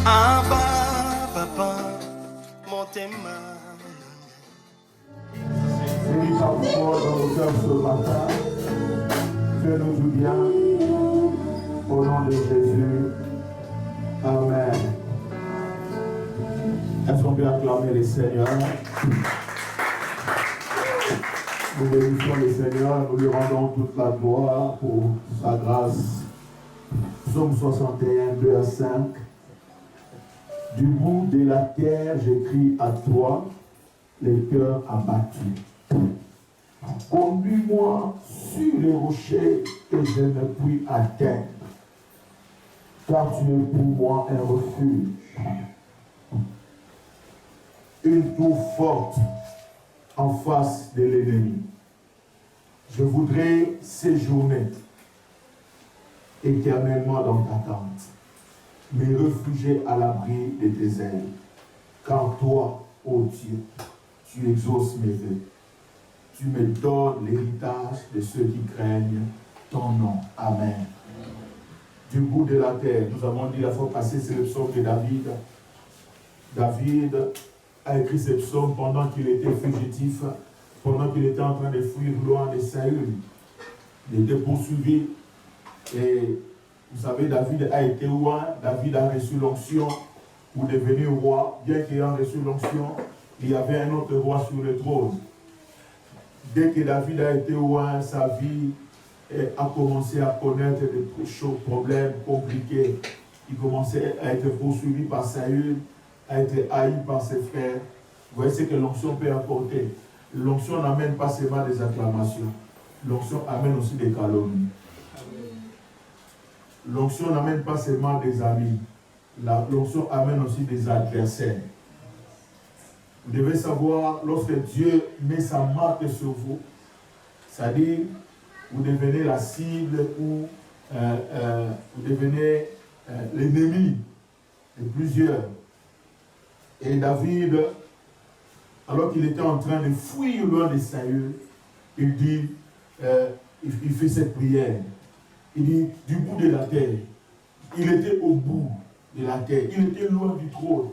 Abba, papa, mon thème. Bénis ta foi dans nos cœurs ce matin. Fais-nous du bien. Au nom de Jésus. Amen. Est-ce qu'on peut acclamer le Seigneur? Nous bénissons le Seigneur, nous lui rendons toute la gloire pour sa grâce. Psaume 61, 2 à 5. Du bout de la terre, j'écris à toi, les cœurs abattus. Conduis-moi sur les rochers que je ne puis atteindre, car tu es pour moi un refuge, une tour forte en face de l'ennemi. Je voudrais séjourner éternellement dans ta tente, me réfugier à l'abri de tes ailes, car toi, ô Dieu, tu exauces mes vœux. Tu me donnes l'héritage de ceux qui craignent ton nom. Amen. Du bout de la terre, nous avons dit la fois passée, c'est le psaume de David. David a écrit ce psaume pendant qu'il était fugitif, pendant qu'il était en train de fuir loin de Saül. Il était poursuivi. Et vous savez, David a été roi, David a reçu l'onction pour devenir roi. Bien qu'il ait reçu l'onction, il y avait un autre roi sur le trône. Dès que David a été roi, sa vie a commencé à connaître des problèmes compliqués. Il commençait à être poursuivi par Saül, à être haï par ses frères. Vous voyez ce que l'onction peut apporter. L'onction n'amène pas seulement des acclamations. L'onction amène aussi des calomnies. L'onction n'amène pas seulement des amis. L'onction amène aussi des adversaires. Vous devez savoir, lorsque Dieu met sa marque sur vous, c'est-à-dire, vous devenez la cible ou vous devenez l'ennemi de plusieurs. Et David, alors qu'il était en train de fuir loin de Saül, il dit, il fait cette prière. Il dit, du bout de la terre, il était au bout de la terre, il était loin du trône,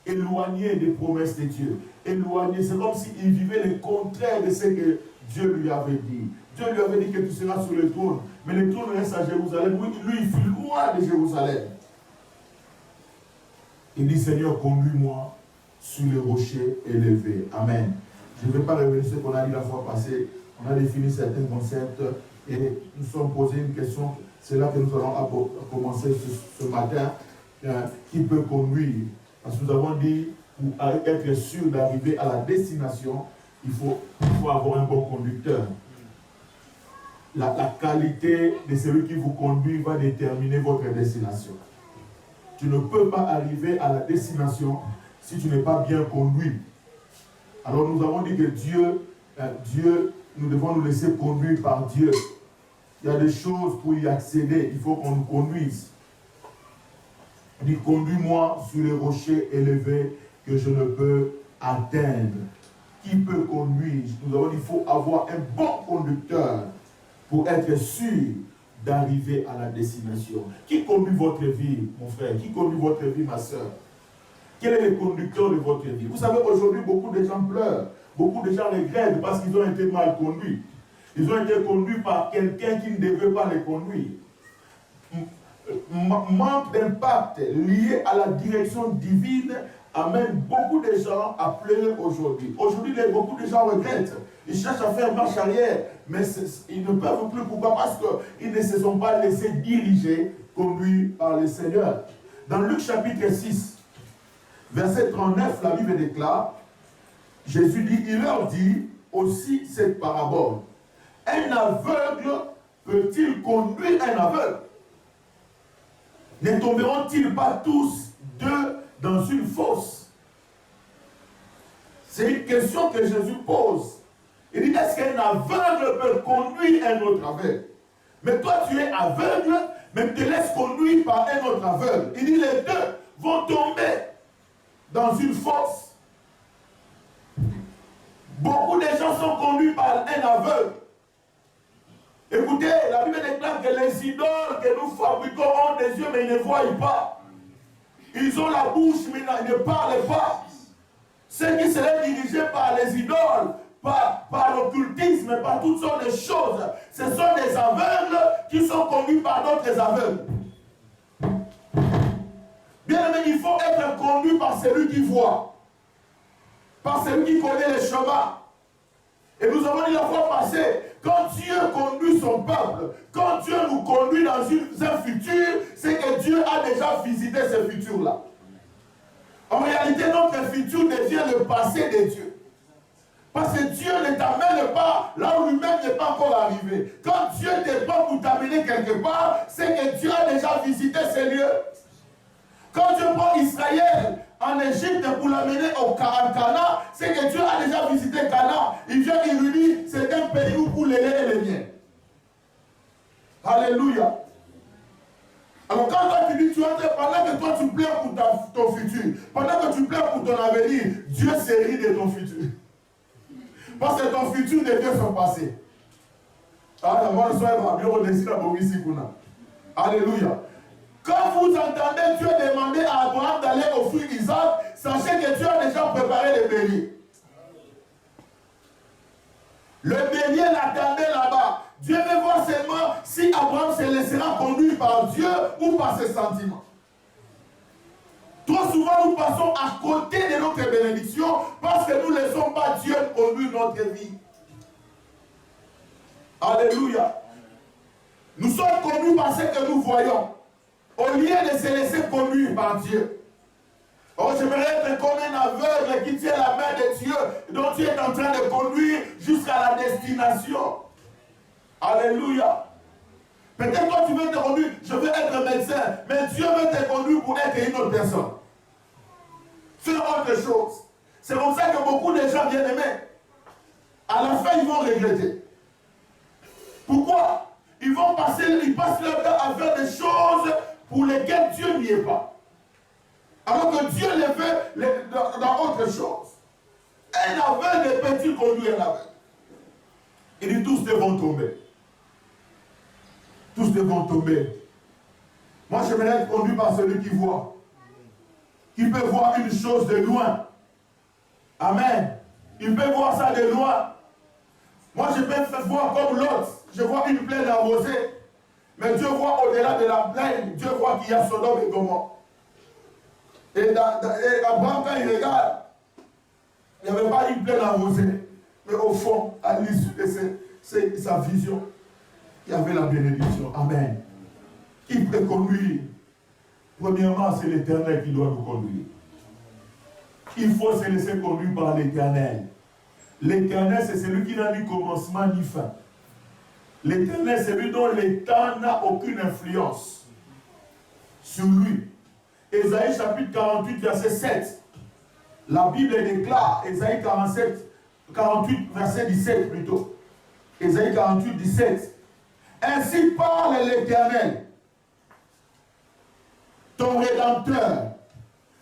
éloigné des promesses de Dieu, éloigné, c'est comme s'il vivait le contraire de ce que Dieu lui avait dit. Dieu lui avait dit que tu seras sur le trône, mais le trône reste à Jérusalem. Lui, il fut loin de Jérusalem. Il dit, Seigneur, conduis-moi sur les rochers élevés. Amen. Je ne vais pas revenir sur ce qu'on a dit la fois passée. On a défini certains concepts et nous sommes posés une question. C'est là que nous allons commencer ce matin. Qui peut conduire? Parce que nous avons dit, pour être sûr d'arriver à la destination, il faut avoir un bon conducteur. La qualité de celui qui vous conduit va déterminer votre destination. Tu ne peux pas arriver à la destination si tu n'es pas bien conduit. Alors nous avons dit que Dieu, nous devons nous laisser conduire par Dieu. Il y a des choses pour y accéder, il faut qu'on nous conduise. Il dit, conduis-moi sur les rochers élevés que je ne peux atteindre. Qui peut conduire? Nous avons dit qu'il faut avoir un bon conducteur pour être sûr d'arriver à la destination. Qui conduit votre vie, mon frère? Qui conduit votre vie, ma soeur? Quel est le conducteur de votre vie? Vous savez, aujourd'hui, beaucoup de gens pleurent. Beaucoup de gens regrettent parce qu'ils ont été mal conduits. Ils ont été conduits par quelqu'un qui ne devait pas les conduire. Manque d'impact lié à la direction divine amène beaucoup de gens à pleurer aujourd'hui. Aujourd'hui, beaucoup de gens regrettent. Ils cherchent à faire marche arrière, mais ils ne peuvent plus. Pourquoi? Parce qu'ils ne se sont pas laissés diriger, conduits par le Seigneur. Dans Luc chapitre 6, verset 39, la Bible déclare, Jésus dit, il leur dit aussi cette parabole. Un aveugle peut-il conduire un aveugle? Ne tomberont-ils pas tous deux dans une fosse? C'est une question que Jésus pose. Il dit, est-ce qu'un aveugle peut conduire un autre aveugle? Mais toi, tu es aveugle, mais te laisses conduire par un autre aveugle. Il dit, les deux vont tomber dans une fosse. Beaucoup de gens sont conduits par un aveugle. Écoutez, la Bible déclare que les idoles que nous fabriquons ont des yeux, mais ils ne voient pas. Ils ont la bouche, mais ils ne parlent pas. Ceux qui seraient dirigés par les idoles, par l'occultisme, par toutes sortes de choses, ce sont des aveugles qui sont conduits par d'autres aveugles. Bien aimé, il faut être conduit par celui qui voit, par celui qui connaît les chemins. Et nous avons dit la fois passée, quand Dieu conduit son peuple, quand Dieu nous conduit dans un futur, c'est que Dieu a déjà visité ce futur-là. En réalité, notre futur devient le passé de Dieu. Parce que Dieu ne t'amène pas là où lui-même n'est pas encore arrivé. Quand Dieu te prend pour t'amener quelque part, c'est que Dieu a déjà visité ces lieux. Quand Dieu prend Israël en Égypte pour l'amener au Canaan, c'est que Dieu a déjà visité Canaan. Il vient, il lui dit, c'est un pays où pour les lait et les miens. Alléluia. Alors quand toi tu dis, tu entres, pendant que toi tu pleures pour ton futur, pendant que tu pleures pour ton avenir, Dieu se rit de ton futur. Parce que ton futur devient son passé. Alléluia. Quand vous entendez Dieu demander à Abraham d'aller offrir Isaac, sachez que Dieu a déjà préparé le bélier. Le bélier l'attendait là-bas. Dieu veut voir seulement si Abraham se laissera conduire par Dieu ou par ses sentiments. Trop souvent, nous passons à côté de notre bénédiction parce que nous ne laissons pas Dieu conduire notre vie. Alléluia. Nous sommes conduits par ce que nous voyons, au lieu de se laisser conduire par Dieu. Oh, j'aimerais être comme un aveugle qui tient la main de Dieu, dont Dieu est en train de conduire jusqu'à la destination. Alléluia. Peut-être toi tu veux te conduire, je veux être médecin, mais Dieu veut te conduire pour être une autre personne. Faire autre chose. C'est comme ça que beaucoup de gens bien aimés, à la fin ils vont regretter. Pourquoi? Ils passent leur temps à faire des choses pour lesquelles Dieu n'y est pas. Alors que Dieu les veut dans autre chose. Un aveugle peut-il conduire un aveugle? Il dit tous devront tomber. Tous devront tomber. Moi, j'aimerais être conduit par celui qui voit. Qui peut voir une chose de loin. Amen. Il peut voir ça de loin. Moi, je peux voir comme l'autre. Je vois une plaine arrosée. Mais Dieu voit au-delà de la plaine. Dieu voit qu'il y a Sodome et Gomorrhe. Et Abraham, quand il regarde, il n'y avait pas une plaine arrosée. Mais au fond, à l'issue de sa vision, il y avait la bénédiction. Amen. Qui peut conduire? Premièrement, c'est l'Éternel qui doit nous conduire. Il faut se laisser conduire par l'Éternel. L'Éternel, c'est celui qui n'a ni commencement ni fin. L'Éternel, c'est celui dont le temps n'a aucune influence sur lui. Ésaïe chapitre 48, verset 7. La Bible déclare, Ésaïe 48, verset 17 plutôt. Ésaïe 48, 17. Ainsi parle l'Éternel, ton Rédempteur,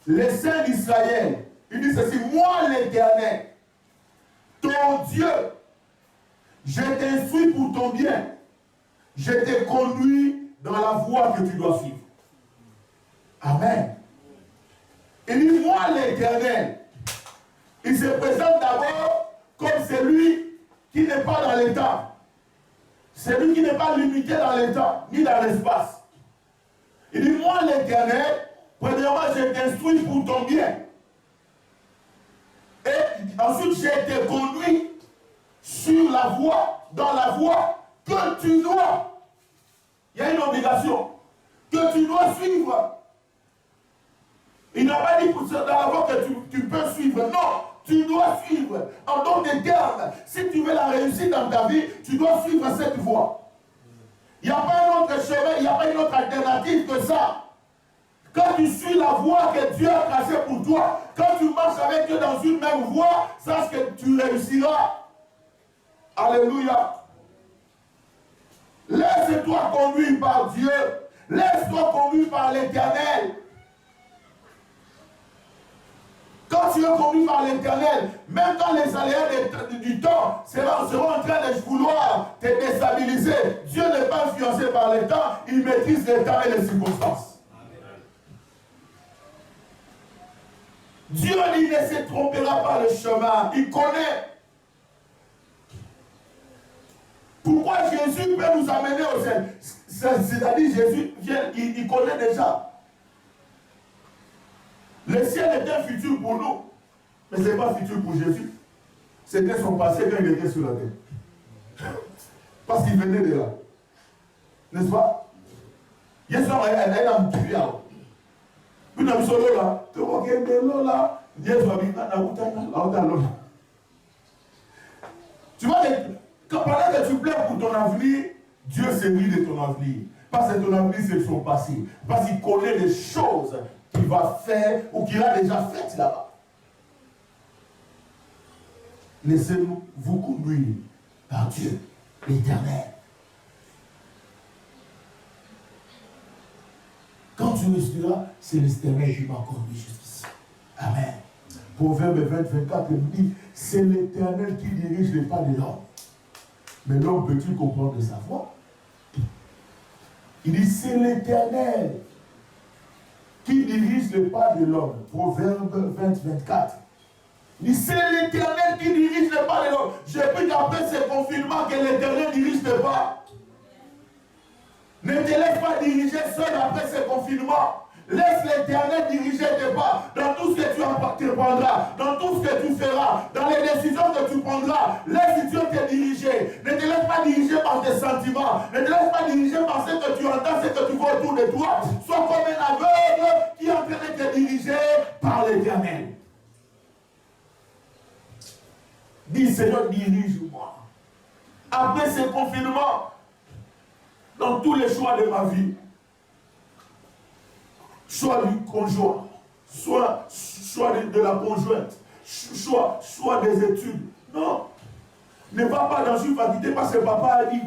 le Saint d'Israël. Il dit ceci, moi l'Éternel, ton Dieu, je t'instruis pour ton bien. Je te conduis dans la voie que tu dois suivre. Amen. Il dit, moi l'Éternel. Il se présente d'abord comme celui qui n'est pas dans le temps. Celui qui n'est pas limité dans le temps, ni dans l'espace. Il dit, moi l'Éternel, premièrement, je t'instruis pour ton bien. Et ensuite, je te conduis sur la voie, dans la voie que tu dois. Il y a une obligation que tu dois suivre. Il n'a pas dit dans la voie que tu peux suivre. Non, tu dois suivre. En d'autres termes, si tu veux la réussite dans ta vie, tu dois suivre cette voie. Il n'y a pas un autre chemin, il n'y a pas une autre alternative que ça. Quand tu suis la voie que Dieu a tracée pour toi, quand tu marches avec Dieu dans une même voie, sache que tu réussiras. Alléluia. Laisse-toi conduire par Dieu. Laisse-toi conduire par l'Éternel. Quand tu es conduit par l'Éternel, même quand les aléas du temps seront en train de vouloir te déstabiliser, Dieu n'est pas influencé par le temps, il maîtrise les temps et les circonstances. Dieu, il ne se trompera pas le chemin. Il connaît. Pourquoi Jésus peut nous amener au ciel? C'est-à-dire Jésus vient, il connaît déjà. Le ciel est un futur pour nous. Mais ce n'est pas futur pour Jésus. C'était son passé quand il était sur la terre. Parce qu'il venait de là. N'est-ce pas? Il y a un petit peu. Puis on a solo là. Tu vois qu'il y a l'eau là. Tu vois, pendant que tu pleures pour ton avenir, Dieu s'est mis de ton avenir. Parce que ton avenir, c'est son passé. Parce qu'il connaît les choses qu'il va faire ou qu'il a déjà faites là-bas. Laissez-nous vous conduire par Dieu, l'Éternel. Quand tu respiras, c'est l'Éternel qui m'a conduit jusqu'ici. Amen. Proverbe 20-24 nous dit, c'est l'Éternel qui dirige les pas de l'homme. Mais l'homme peut-il comprendre de sa voix? Il dit, c'est l'Éternel qui dirige les pas de l'homme. Proverbe 20-24. Il dit, c'est l'Éternel qui dirige les pas de l'homme. J'ai pris qu'après ce confinement que l'Éternel dirige les pas. Ne te laisse pas diriger seul après ce confinement. Laisse l'Éternel diriger tes pas dans tout ce que tu entreprendras, dans tout ce que tu feras, dans les décisions que tu prendras. Laisse Dieu te diriger. Ne te laisse pas diriger par tes sentiments. Ne te laisse pas diriger par ce que tu entends, ce que tu vois autour de toi. Sois comme un aveugle qui est en train de te diriger par l'Éternel. Dis, Seigneur, dirige-moi. Après ce confinement, dans tous les choix de ma vie, choix du conjoint, choix de la conjointe, choix des études. Non. Ne va pas dans une faculté parce que papa a dit.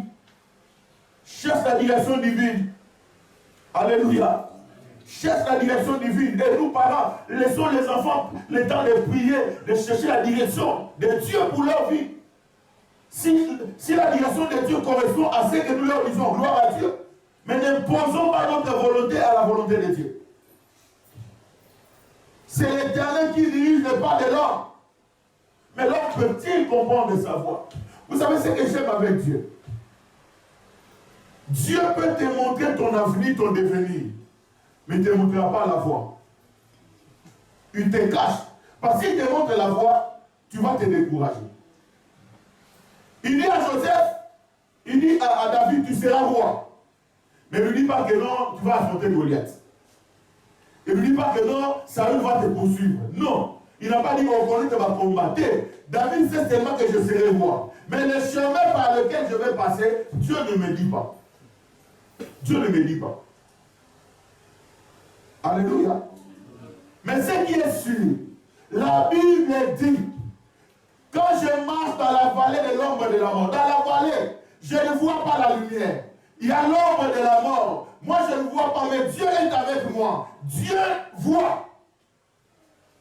Cherche la direction divine. Alléluia. Cherche la direction divine. Et nous, parents, laissons les enfants le temps de prier, de chercher la direction de Dieu pour leur vie. Si la direction de Dieu correspond à ce que nous leur disons, gloire à Dieu, mais n'imposons pas notre volonté à la volonté de Dieu. C'est l'Éternel qui dirige les pas de l'homme. Mais l'homme peut-il comprendre de sa voix? Vous savez ce que j'aime avec Dieu? Dieu peut te montrer ton avenir, ton devenir, mais il ne te montrera pas la voie. Il te cache. Parce qu'il te montre la voie, tu vas te décourager. Il dit à Joseph, il dit à David, tu seras roi. Mais il ne lui dit pas que non, tu vas affronter Goliath. Il ne lui dit pas que non, Saül va te poursuivre. Non. Il n'a pas dit qu'on connaît, tu vas combattre. David sait seulement que je serai roi. Mais le chemin par lequel je vais passer, Dieu ne me dit pas. Dieu ne me dit pas. Alléluia. Mais ce qui est sûr, la Bible dit, quand je marche dans la vallée de l'ombre de la mort, dans la vallée, je ne vois pas la lumière. Il y a l'ombre de la mort. Moi, je ne vois pas, mais Dieu est avec moi. Dieu voit.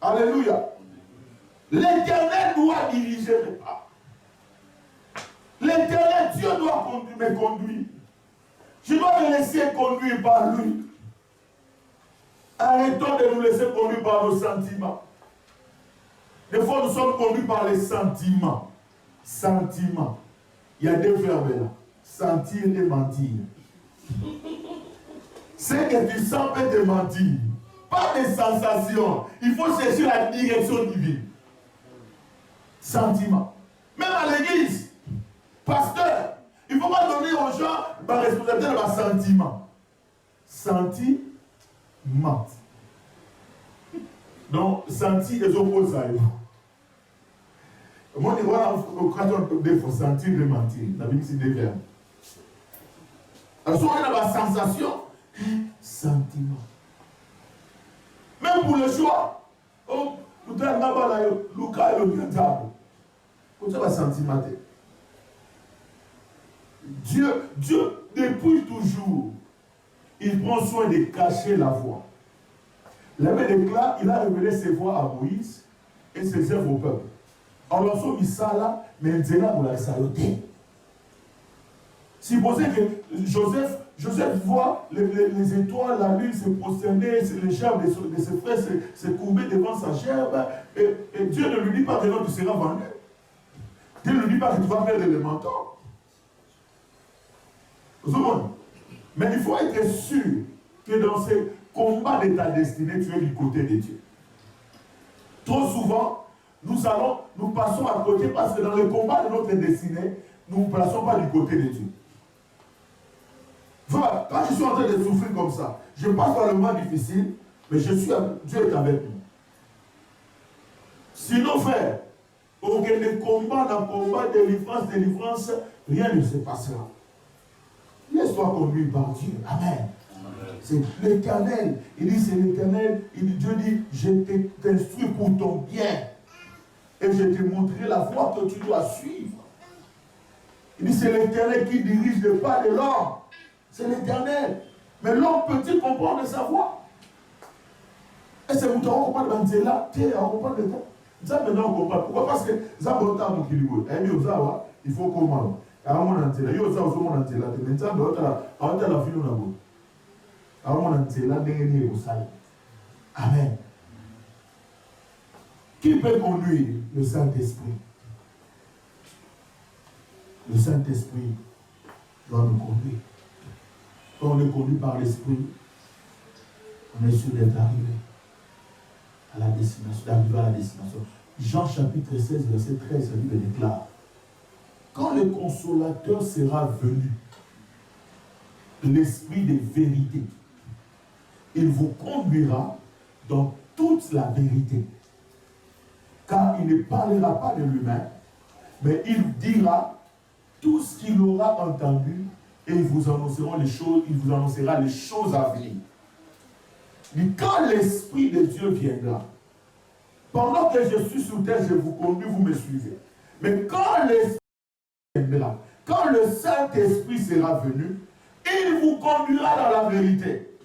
Alléluia. L'Éternel doit diriger mes pas. L'Éternel, Dieu doit me conduire. Je dois me laisser conduire par lui. Arrêtons de nous laisser conduire par nos sentiments. Des fois, nous sommes conduits par les sentiments. Sentiments. Il y a deux verbes là. Sentir et mentir. Ce que tu sens peut te mentir. Pas des sensations. Il faut chercher la direction divine. Sentiment. Même à l'église, pasteur, il ne faut pas donner aux gens ma responsabilité de ma sentiment. Sentiment. Donc, sentir les opposés. Moi, je vois il faut sentir et mentir. La Bible, c'est des verbes. Alors, si on a la sensation, sentiment. Même pour le choix. Oh, vous avez un Lucas et le bien. Vous avez un sentiment. Dieu, depuis toujours, il prend soin de cacher la voix. L'Abbé déclare, il a révélé ses voix à Moïse et ses œuvres au peuple. Alors, il ça là, mais maintenant, on l'a saluté. Supposez que Joseph voit les étoiles, la lune se prosterner, les gerbes de ses frères se courber devant sa gerbe. Et Dieu ne lui dit pas que non, tu seras vendu. Dieu ne lui dit pas que tu vas perdre le menton. Mais il faut être sûr que dans ces combats de ta destinée, tu es du côté de Dieu. Trop souvent, nous passons à côté parce que dans le combat de notre destinée, nous ne passons pas du côté de Dieu. Voilà, quand je suis en train de souffrir comme ça, je passe par le moment difficile, mais Dieu est avec nous. Sinon, frère, aucun combat, dans combat, délivrance, rien ne se passera. Laisse-toi conduire par Dieu. Amen. C'est l'Éternel. Il dit, c'est l'Éternel. Dieu dit, je t'instruis pour ton bien. Et je te montrerai la voie que tu dois suivre. Il dit, c'est l'Éternel qui dirige le pas de l'homme. C'est l'Éternel. Mais l'homme peut-il comprendre sa voix? Et c'est vous on comprend de là, on comprend de temps. Ça maintenant on comprend. Pourquoi? Parce que ça va autant mon kilibo. Il faut comment? Alors mon antenne, il y a aussi mon antenne. Maintenant on a la fille on a beau. Alors mon antenne là dernier au salut. Amen. Qui peut conduire? Le Saint-Esprit. Le Saint-Esprit doit nous conduire. Quand on est conduit par l'Esprit, on est sûr d'être arrivé à la destination, d'arriver à la destination. Jean chapitre 16, verset 13, la Bible déclare: quand le consolateur sera venu, l'Esprit de vérité, il vous conduira dans toute la vérité. Car il ne parlera pas de lui-même, mais il dira tout ce qu'il aura entendu et il vous annoncera les choses à venir. Mais quand l'Esprit de Dieu viendra, pendant que je suis sur terre, je vous conduis, vous me suivez. Mais quand l'Esprit viendra, quand le Saint-Esprit sera venu, il vous conduira dans la vérité.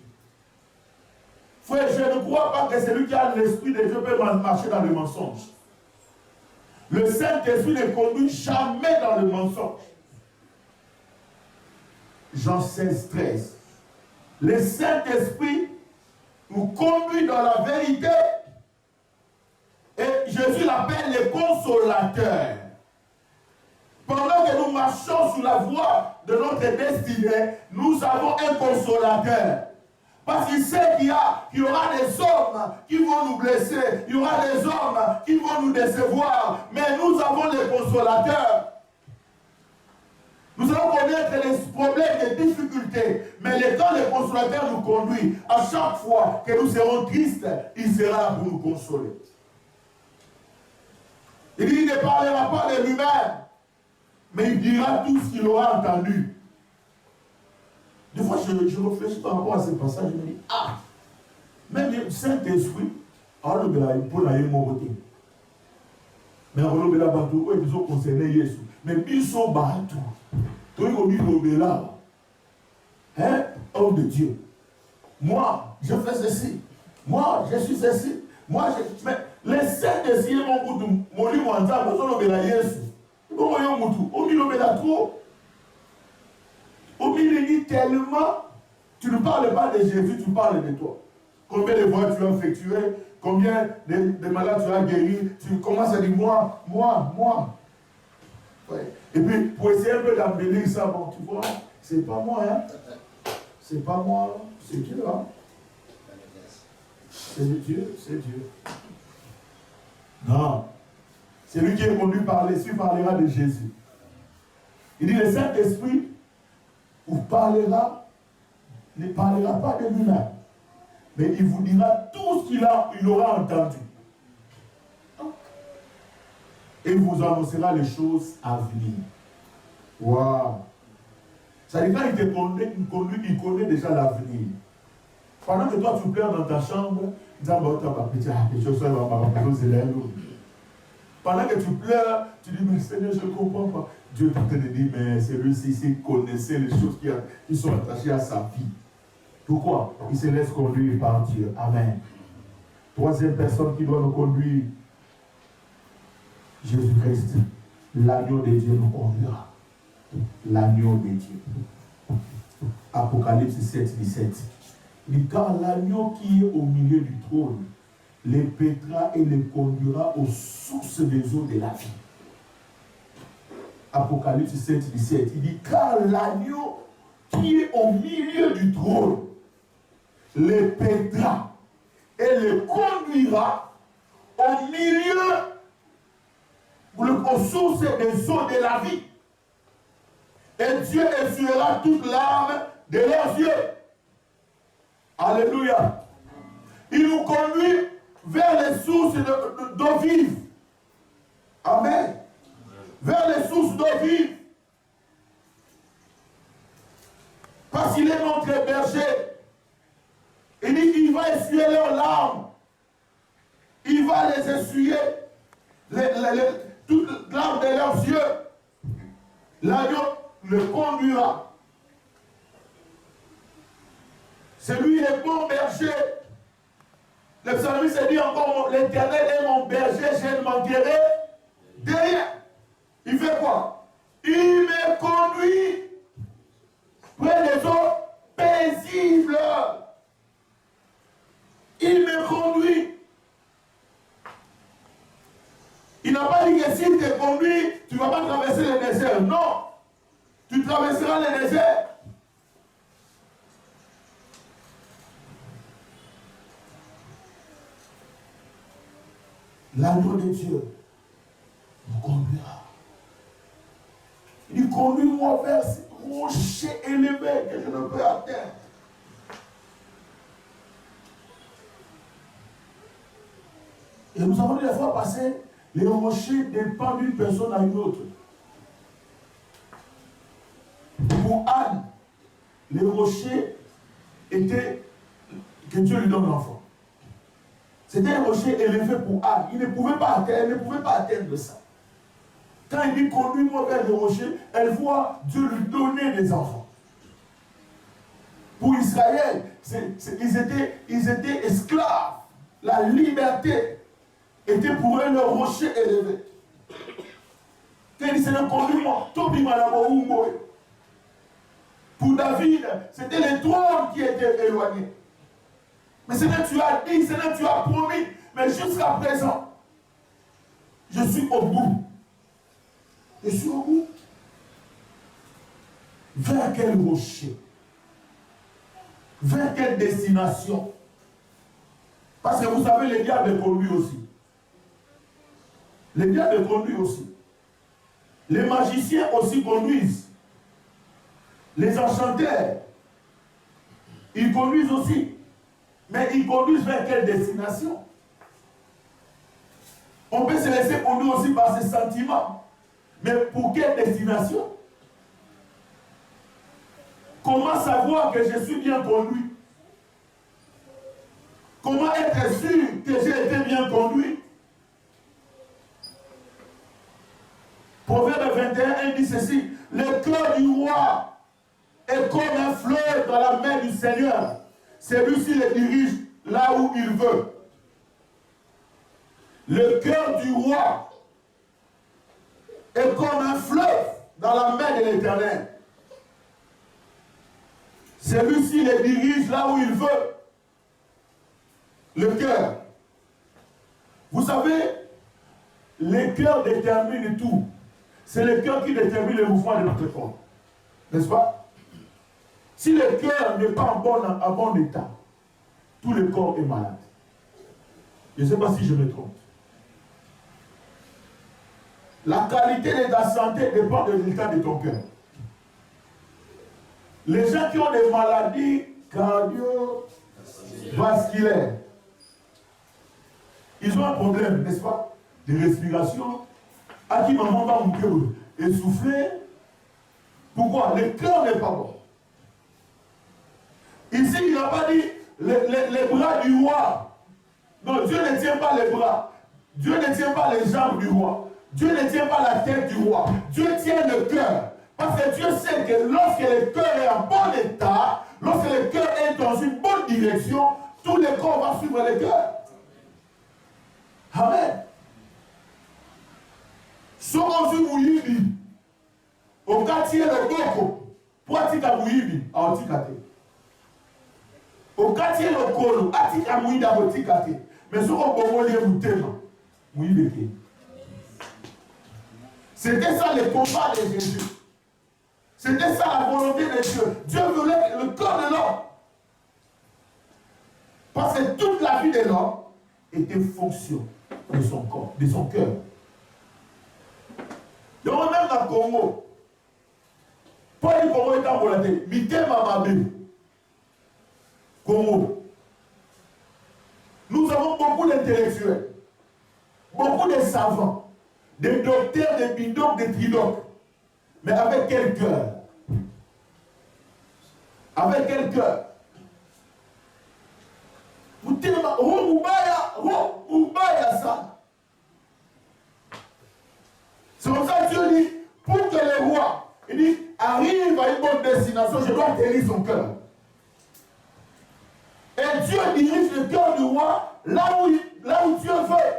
Frère, je ne crois pas que celui qui a l'Esprit de Dieu peut marcher dans le mensonge. Le Saint-Esprit ne conduit jamais dans le mensonge. Jean 16, 13. Le Saint-Esprit nous conduit dans la vérité. Et Jésus l'appelle le consolateur. Pendant que nous marchons sur la voie de notre destinée, nous avons un consolateur. Parce qu'il sait qu'il y aura des hommes qui vont nous blesser, il y aura des hommes qui vont nous décevoir, mais nous avons le consolateur. Nous allons connaître les problèmes, les difficultés, mais quand le consolateur nous conduit, à chaque fois que nous serons tristes, il sera là pour nous consoler. Il dit, il ne parlera pas de lui-même, mais il dira tout ce qu'il aura entendu. Des fois, je réfléchis par rapport à ce passage, je me dis, même le Saint-Esprit, alors il peut aller monter. Mais alors, il ils ont concerné Jésus. Mais ils sont battus. Tout le monde est là. Hein, homme de Dieu. Moi, je fais ceci. Moi, je suis ceci. Moi, je. Mais les Saint-Esprit, mon bout, mon livre en temps, ils ont Jésus. Ils ont trop. Au milieu dit tellement, tu ne parles pas de Jésus, tu parles de toi. Combien de voix tu as effectué, combien de malades tu as guéri, tu commences à dire moi. Ouais. Et puis, pour essayer un peu d'embellir ça, bon, tu vois, c'est pas moi, hein. C'est pas moi, c'est Dieu, hein. C'est Dieu, c'est Dieu. Non. C'est lui qui est conduit par l'Esprit, parlera de Jésus. Il dit, le Saint-Esprit vous parlera, ne parlera pas de lui-même, mais il vous dira tout ce qu'il aura entendu. Et il vous annoncera les choses à venir. Waouh! Ça veut dire quand il te conduit, il connaît déjà l'avenir. Pendant que toi tu pleures dans ta chambre, pendant que tu pleures, tu dis, mais Seigneur, je ne comprends pas. Dieu t'en te dit, mais celui-ci connaissait les choses qui sont attachées à sa vie. Pourquoi? Il se laisse conduire par Dieu. Amen. Troisième personne qui doit nous conduire, Jésus-Christ. L'agneau de Dieu nous conduira. L'agneau de Dieu. Apocalypse 7, 17. Il dit, car l'agneau qui est au milieu du trône les pètera et les conduira aux sources des eaux de la vie. Apocalypse 7, 17. Il dit, car l'agneau qui est au milieu du trône les pètera et les conduira au milieu, aux sources des eaux de la vie. Et Dieu essuiera toute larme de leurs yeux. Alléluia. Il nous conduit vers les sources d'eau vive. Amen. Vers les sources d'eau vive. Parce qu'il est notre berger. Il dit qu'il va essuyer leurs larmes. Il va les essuyer, toutes les larmes de leurs yeux. L'agneau le conduira. C'est lui le bon berger. Le psalmiste dit encore, l'Éternel est mon berger, je ne manquerai de rien. Il fait quoi? Il me conduit près des eaux paisibles. Il me conduit. Il n'a pas dit que s'il te conduit, tu ne vas pas traverser le désert. Non. Tu traverseras le désert. L'agneau de Dieu nous conduira. Il conduit-moi vers ce rocher élevé que je ne peux atteindre. Et nous avons dit la fois passée, les rochers dépendent d'une personne à une autre. Pour Anne, les rochers étaient que Dieu lui donne l'enfant. C'était un rocher élevé pour Anne. Elle ne pouvait pas atteindre ça. Quand il dit conduis-moi vers le rocher, elle voit Dieu lui donner des enfants. Pour Israël, ils étaient esclaves. La liberté était pour eux le rocher élevé. Quand il dit Seigneur, conduis-moi, pour David, c'était le trône qui était éloigné. Mais Seigneur, tu as dit, Seigneur, tu as promis. Mais jusqu'à présent, je suis au bout. Je suis au bout. Vers quel rocher? Vers quelle destination? Parce que vous savez, les diables conduisent aussi. Les diables conduisent aussi. Les magiciens aussi conduisent. Les enchanteurs, ils conduisent aussi. Mais ils conduisent vers quelle destination? On peut se laisser conduire aussi par ses sentiments. Mais pour quelle destination? Comment savoir que je suis bien conduit? Comment être sûr que j'ai été bien conduit? Proverbe 21, il dit ceci: le cœur du roi est comme un fleuve dans la main du Seigneur. Celui-ci le dirige là où il veut. Le cœur du roi est comme un fleuve dans la main de l'Éternel. Celui-ci le dirige là où il veut. Le cœur. Vous savez, le cœur détermine tout. C'est le cœur qui détermine le mouvement de notre corps. N'est-ce pas? Si le cœur n'est pas en bon état, tout le corps est malade. Je ne sais pas si je me trompe. La qualité de ta santé dépend de l'état de ton cœur. Les gens qui ont des maladies cardiovasculaires, ils ont un problème, n'est-ce pas, de respiration. À qui maman va mon cœur essoufflé. Pourquoi? Le cœur n'est pas bon. Ici, il n'a pas dit les bras du roi. Non, Dieu ne tient pas les bras. Dieu ne tient pas les jambes du roi. Dieu ne tient pas la tête du roi. Dieu tient le cœur. Parce que Dieu sait que lorsque le cœur est en bon état, lorsque le cœur est dans une bonne direction, tout le corps va suivre le cœur. Amen. Sokozu muyindi, au quartier de Boko, Pour atika muibi, aotikate. Au quartier lokolo, atika muida aotikate. Mais sur un bon lieu mutema, muibeke. C'était ça le combat de Jésus. C'était ça la volonté de Dieu. Dieu voulait le corps de l'homme. Parce que toute la vie de l'homme était fonction de son corps, de son cœur. Donc même dans le Congo, pas le Congo est en volonté, Mitema Mabé, Congo. Nous avons beaucoup d'intellectuels, beaucoup de savants, des docteurs, des bidocs, des tridocs. Mais avec quel cœur? Avec quel cœur? Vous tellement, ça. C'est comme ça que Dieu dit, pour que le roi, il dit, arrive à une bonne destination, je dois atterrir son cœur. Et Dieu dirige le cœur du roi là où Dieu veut.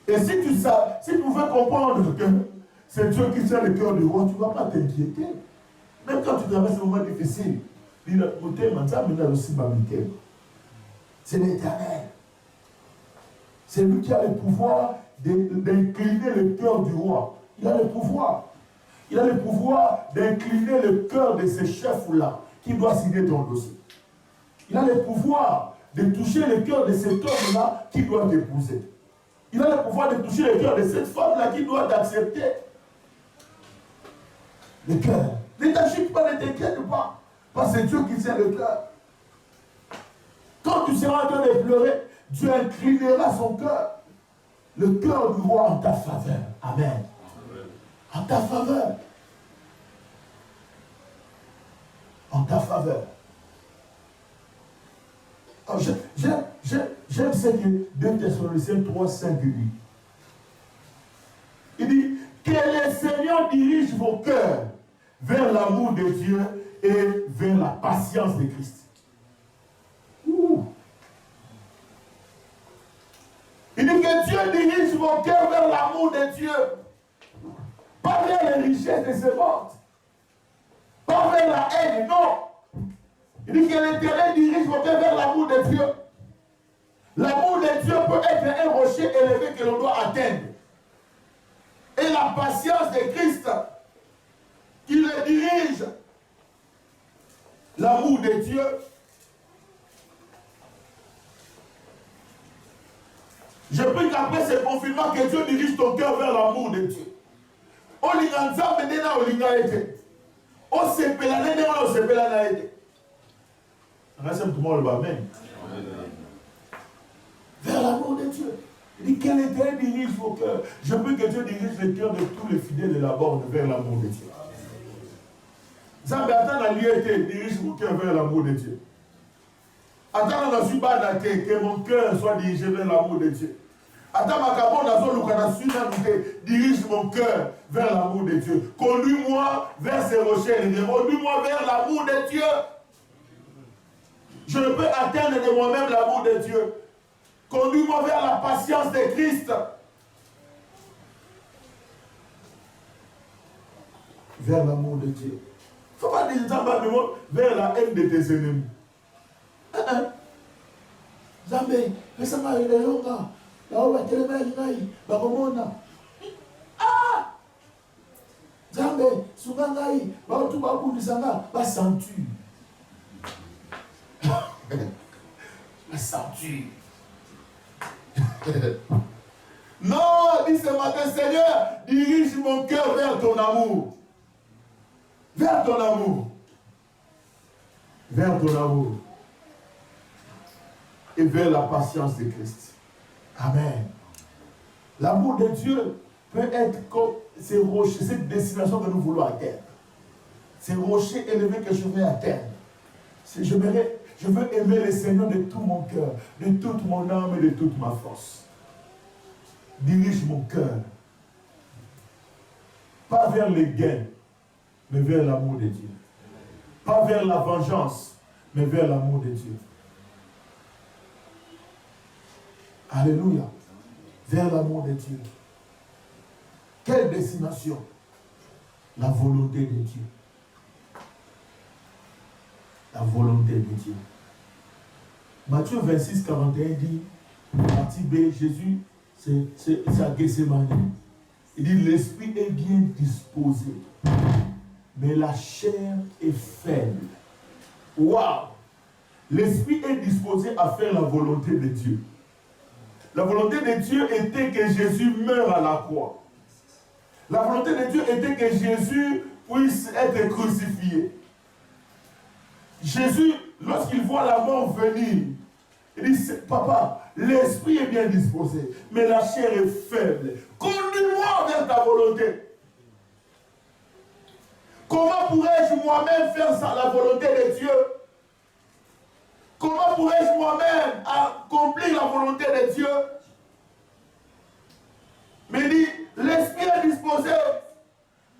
Et si tu pouvais comprendre que c'est Dieu qui tient le cœur du roi, tu ne vas pas t'inquiéter. Même quand tu traverses un moment difficile, c'est l'Éternel. C'est lui qui a le pouvoir d'incliner le cœur du roi. Il a le pouvoir. Il a le pouvoir d'incliner le cœur de ces chefs-là qui doit signer ton dossier. Il a le pouvoir de toucher le cœur de cet homme-là qui doit t'épouser. Il a le pouvoir de toucher le cœur de cette femme-là qui doit t'accepter. Le cœur. Ne t'agite pas, ne t'inquiète pas. Parce que c'est Dieu qui tient le cœur. Quand tu seras en train de pleurer, Dieu inclinera son cœur. Le cœur du roi en ta faveur. Amen. En ta faveur. En ta faveur. Alors j'aime ce que 2 Thessaloniciens 3, 5 dit. Il dit que le Seigneur dirige vos cœurs vers l'amour de Dieu et vers la patience de Christ. Ouh. Il dit que Dieu dirige vos cœurs vers l'amour de Dieu. Pas vers les richesses de ce monde. Pas vers la haine, non. Il dit que l'Éternel dirige vos cœurs vers l'amour de Dieu. L'amour de Dieu peut être un rocher élevé que l'on doit atteindre. Et la patience de Christ qui le dirige. L'amour de Dieu. Je prie qu'après ce confinement, que Dieu dirige ton cœur vers l'amour de Dieu. Olinganza menena olinga ete. O sepela nene o sepela na ete. Reste tout le monde le amen. Vers l'amour de Dieu. Il dit quel Éternel dirige vos cœurs. Je prie que Dieu dirige les cœurs de tous les fidèles de la borne vers l'amour de Dieu. Zambe attends la liété, dirige vos cœurs vers l'amour de Dieu. Attends la suba d'athée, que mon cœur soit dirigé vers l'amour de Dieu. Attends ma cabane dans l'Ukana dirige mon cœur vers l'amour de Dieu. Conduis-moi vers ces rochers. Conduis-moi vers l'amour de Dieu. Je ne peux atteindre de moi-même l'amour de Dieu. Conduis-moi vers la patience de Christ. Vers l'amour de Dieu. Il ne faut pas dire vers la haine de tes ennemis. Zambé, récemment il est là. Là-haut, la télévision, ah! Zambé, Sougangaï, tout va bout de Sanga, va sentir. La ceinture. Non, dit ce matin, Seigneur, dirige mon cœur vers ton amour. Vers ton amour. Vers ton amour. Et vers la patience de Christ. Amen. L'amour de Dieu peut être comme ces rochers, cette destination que nous voulons atteindre. Ces rochers élevés que je veux atteindre. Je veux aimer le Seigneur de tout mon cœur, de toute mon âme et de toute ma force. Dirige mon cœur. Pas vers les gains, mais vers l'amour de Dieu. Pas vers la vengeance, mais vers l'amour de Dieu. Alléluia. Vers l'amour de Dieu. Quelle destination? La volonté de Dieu. La volonté de Dieu. Matthieu 26, 41 dit, partie B, Jésus, c'est à Gethsémani. Il dit, l'esprit est bien disposé, mais la chair est faible. Waouh! L'esprit est disposé à faire la volonté de Dieu. La volonté de Dieu était que Jésus meure à la croix. La volonté de Dieu était que Jésus puisse être crucifié. Jésus, lorsqu'il voit la mort venir, il dit, papa, l'esprit est bien disposé, mais la chair est faible. Conduis-moi vers ta volonté. Comment pourrais-je moi-même faire ça, la volonté de Dieu? Comment pourrais-je moi-même accomplir la volonté de Dieu? Mais il dit, l'esprit est disposé,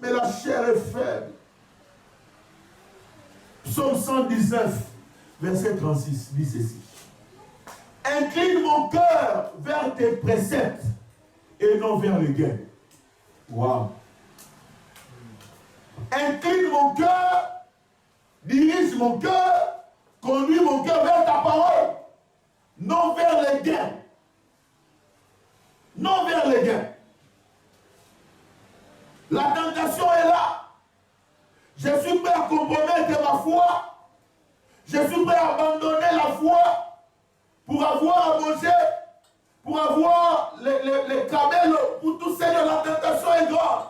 mais la chair est faible. Psaume 119, verset 36, dit ceci. Incline mon cœur vers tes préceptes et non vers les gains. Waouh! Incline mon cœur, dirige mon cœur, conduis mon cœur vers ta parole, non vers les gains. Non vers les gains. La tentation est là. Je suis prêt à compromettre ma foi. Je suis prêt à abandonner la foi pour avoir à manger, pour avoir les camels, pour tout ça. La tentation est grande.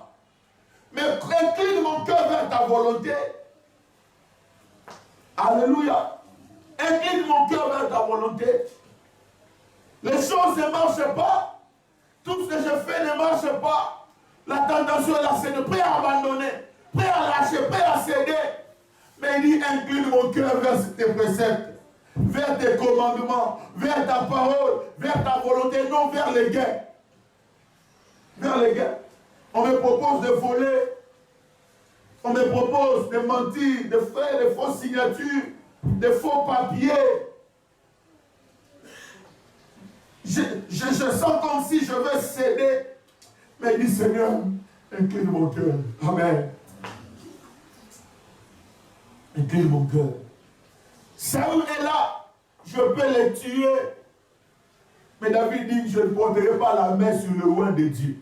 Mais incline mon cœur vers ta volonté. Alléluia. Incline mon cœur vers ta volonté. Les choses ne marchent pas. Tout ce que je fais ne marche pas. La tentation est là, c'est de prêt à abandonner, prêt à lâcher, prêt à céder. Mais il dit, incline mon cœur vers tes préceptes, vers tes commandements, vers ta parole, vers ta volonté, non vers les gains. Vers les gains. On me propose de voler, on me propose de mentir, de faire des fausses signatures, des faux papiers. Je sens comme si je veux céder. Mais il dit, Seigneur, incline mon cœur. Amen. Incline mon cœur. Saül est là. Je peux les tuer. Mais David dit, je ne porterai pas la main sur le roi de Dieu.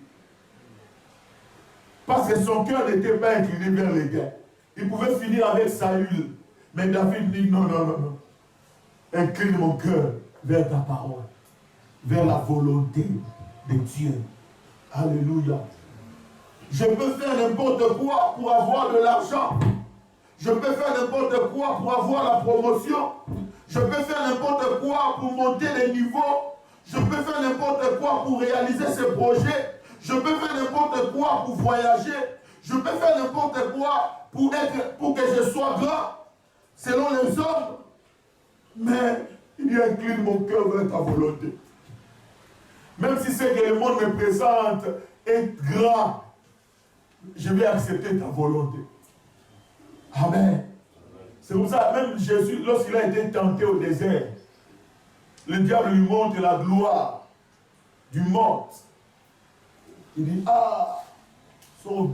Parce que son cœur n'était pas incliné vers les gains. Il pouvait finir avec Saül. Mais David dit, non, non, non, non. Incline mon cœur vers ta parole. Vers la volonté de Dieu. Alléluia. Je peux faire n'importe quoi pour avoir de l'argent. Je peux faire n'importe quoi pour avoir la promotion. Je peux faire n'importe quoi pour monter les niveaux. Je peux faire n'importe quoi pour réaliser ce projet. Je peux faire n'importe quoi pour voyager. Je peux faire n'importe quoi pour que je sois grand, selon les hommes. Mais il incline mon cœur vers ta volonté. Même si ce que le monde me présente est grand, je vais accepter ta volonté. Amen. C'est pour ça, même Jésus, lorsqu'il a été tenté au désert, le diable lui montre la gloire du monde. Il dit, ah, tu ne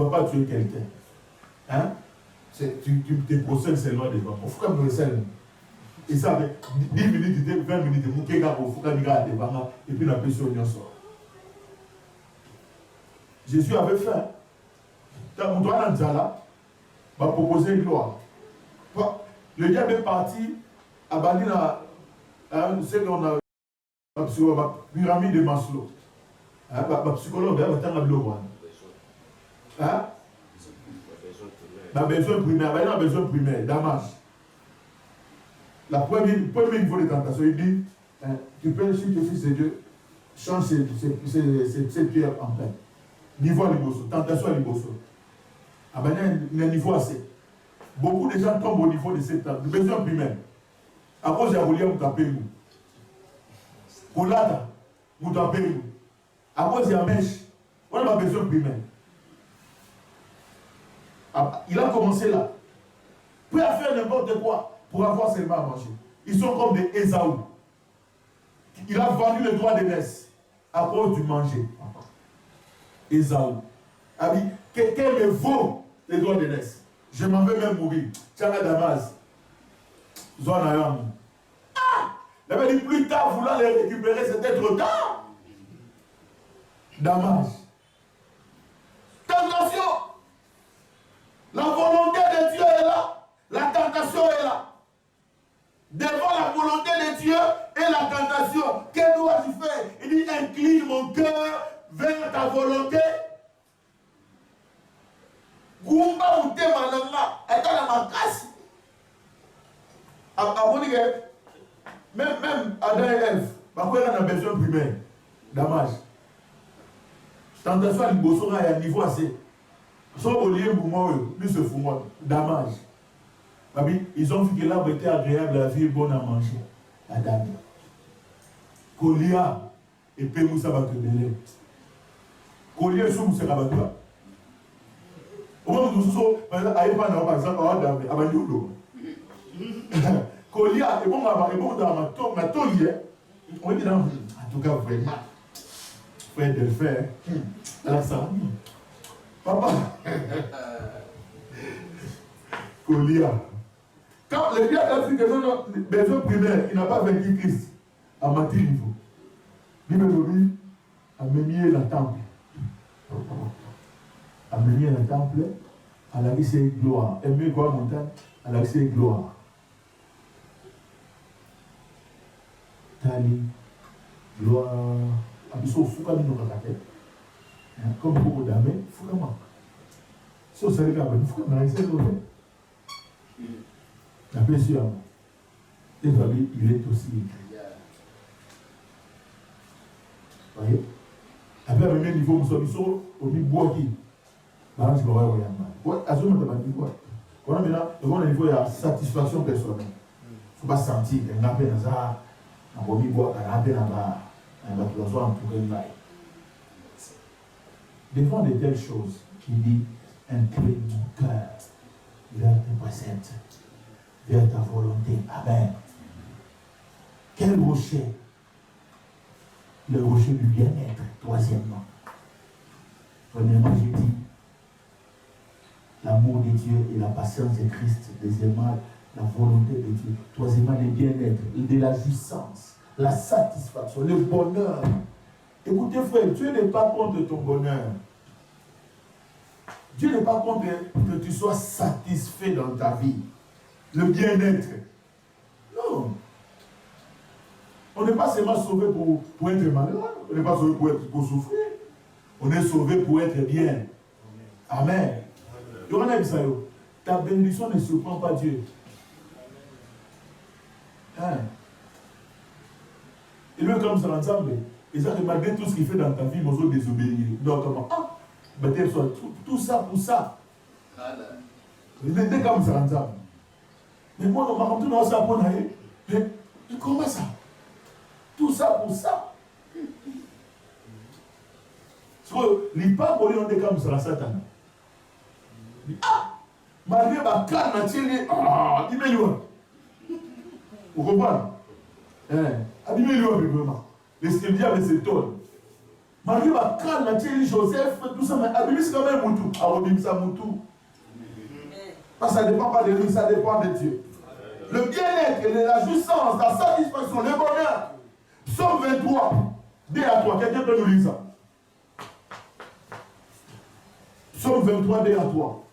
vas pas tuer quelqu'un. Hein? Tu te procèdes seulement devant. Et ça fait 10 minutes, 20 minutes, et puis la personne sort. Jésus avait faim. Quand on doit va proposer une loi. Le diable est parti à Balina, ce qu'on a la pyramide de Maslow. La psychologue, elle va t'en hein? La besoin primaire, il a besoin primaire, damage. La première niveau de tentation, il dit, hein, tu peux, si tu es fils de Dieu, change ces pierres en pain. Niveau à l'ibosso, tentation à l'ibosso. Ah ben, il y a un niveau assez. Beaucoup de gens tombent au niveau de cette tentation, besoin primaire. À cause de la volia, vous tapez vous. Colata, vous tapez vous. À cause de la mèche, on a besoin primaire. Il a commencé là. Prêt à faire n'importe quoi pour avoir seulement à manger. Ils sont comme des Ésaü. Il a vendu le droit d'aînesse à cause du manger. Esaü a dit, quelqu'un me vaut les droits d'aînesse. Je m'en vais même mourir. Tchana Damas. Zonayam. Ah! Il avait dit plus tard, vouloir les récupérer, c'était trop tard. Damas. Tentation. La volonté de Dieu est là. La tentation est là. Devant la volonté de Dieu et la tentation, que dois-tu faire? Il dit, incline mon cœur vers ta volonté. Gumba ou te mananga, et dans ma casse. Même Adam et Ève, on a besoin primaire, damage. Tentation à l'imbosso, il y a un niveau assez. Soit au lieu pour moi, lui se fout moi, damage. Ils ont vu que l'arbre était agréable, la vie est bonne à manger. Adam. Kolia et Pémoussa Bakebele. Kolia et Soumoussa Bakebele. Au moment où nous sommes, par exemple, à Bandioudou. Kolia et bon dans ma tolie. On dit en tout cas, vraiment. Frère Delphin. Alors ça. Papa. Kolia. Quand le gars a dit que non, besoin primaire, il n'a pas vaincu Christ à matin niveau. Bible a mené la temple. A mené la temple, à la vie gloire. Aimer quoi montagne, à la vie gloire. Tali, gloire. Abisso Fouka nous rakate. Comme beaucoup d'amés, Fouka manque. Si on savait qu'à Fouka n'a rien fait. La paix sur moi. Désolé, il est aussi écrit. Vous voyez? Après, à même niveau, nous sommes au niveau qui. Maintenant, je vais voir où il y a mal. À ce moment-là, on a maintenant, devant le niveau, il y a satisfaction personnelle. Il ne faut pas sentir qu'il y a un peu dans ça, un peu boire, un peu là-bas, un peu dans ça, en tout cas, devant de telles choses, il dit, incline mon cœur vers tes préceptes, vers ta volonté. Amen. Quel rocher? Le rocher du bien-être, troisièmement. Premièrement, j'ai dit l'amour de Dieu et la patience de Christ. Deuxièmement, la volonté de Dieu. Troisièmement, le bien-être, de la jouissance, la satisfaction, le bonheur. Écoutez, frère, Dieu n'est pas contre ton bonheur. Dieu n'est pas contre que tu sois satisfait dans ta vie. Le bien-être. Non. On n'est pas seulement sauvé pour être malheureux. On n'est pas sauvé pour souffrir. On est sauvé pour être bien. Amen. Ta bénédiction ne surprend pas Dieu. Hein? Et lui, comme ça ensemble, ils ont demandé tout ce qu'il fait dans ta vie, ils vont désobéir. Donc, comment? Tout ça pour ça. Ils étaient comme ça ensemble. Mais moi, on m'a dit, ça pour mais comment ça? Tout ça pour ça. Parce que les papes, on est comme ça, Satan. Ah! Malgré ma canne, il met loin. Vous comprenez? Il met loin, vraiment. Les diables s'étonnent. Malgré ma canne, Joseph, tout ça, mais Abim, c'est quand même Moutou. Abim, ça Moutou. Parce que ça ne dépend pas de lui, ça dépend de Dieu. Le bien-être, la jouissance, la satisfaction, le bonheur. Psaume 23, 2 à 3. Quelqu'un peut nous lire ça? Psaume 23, 2 à 3.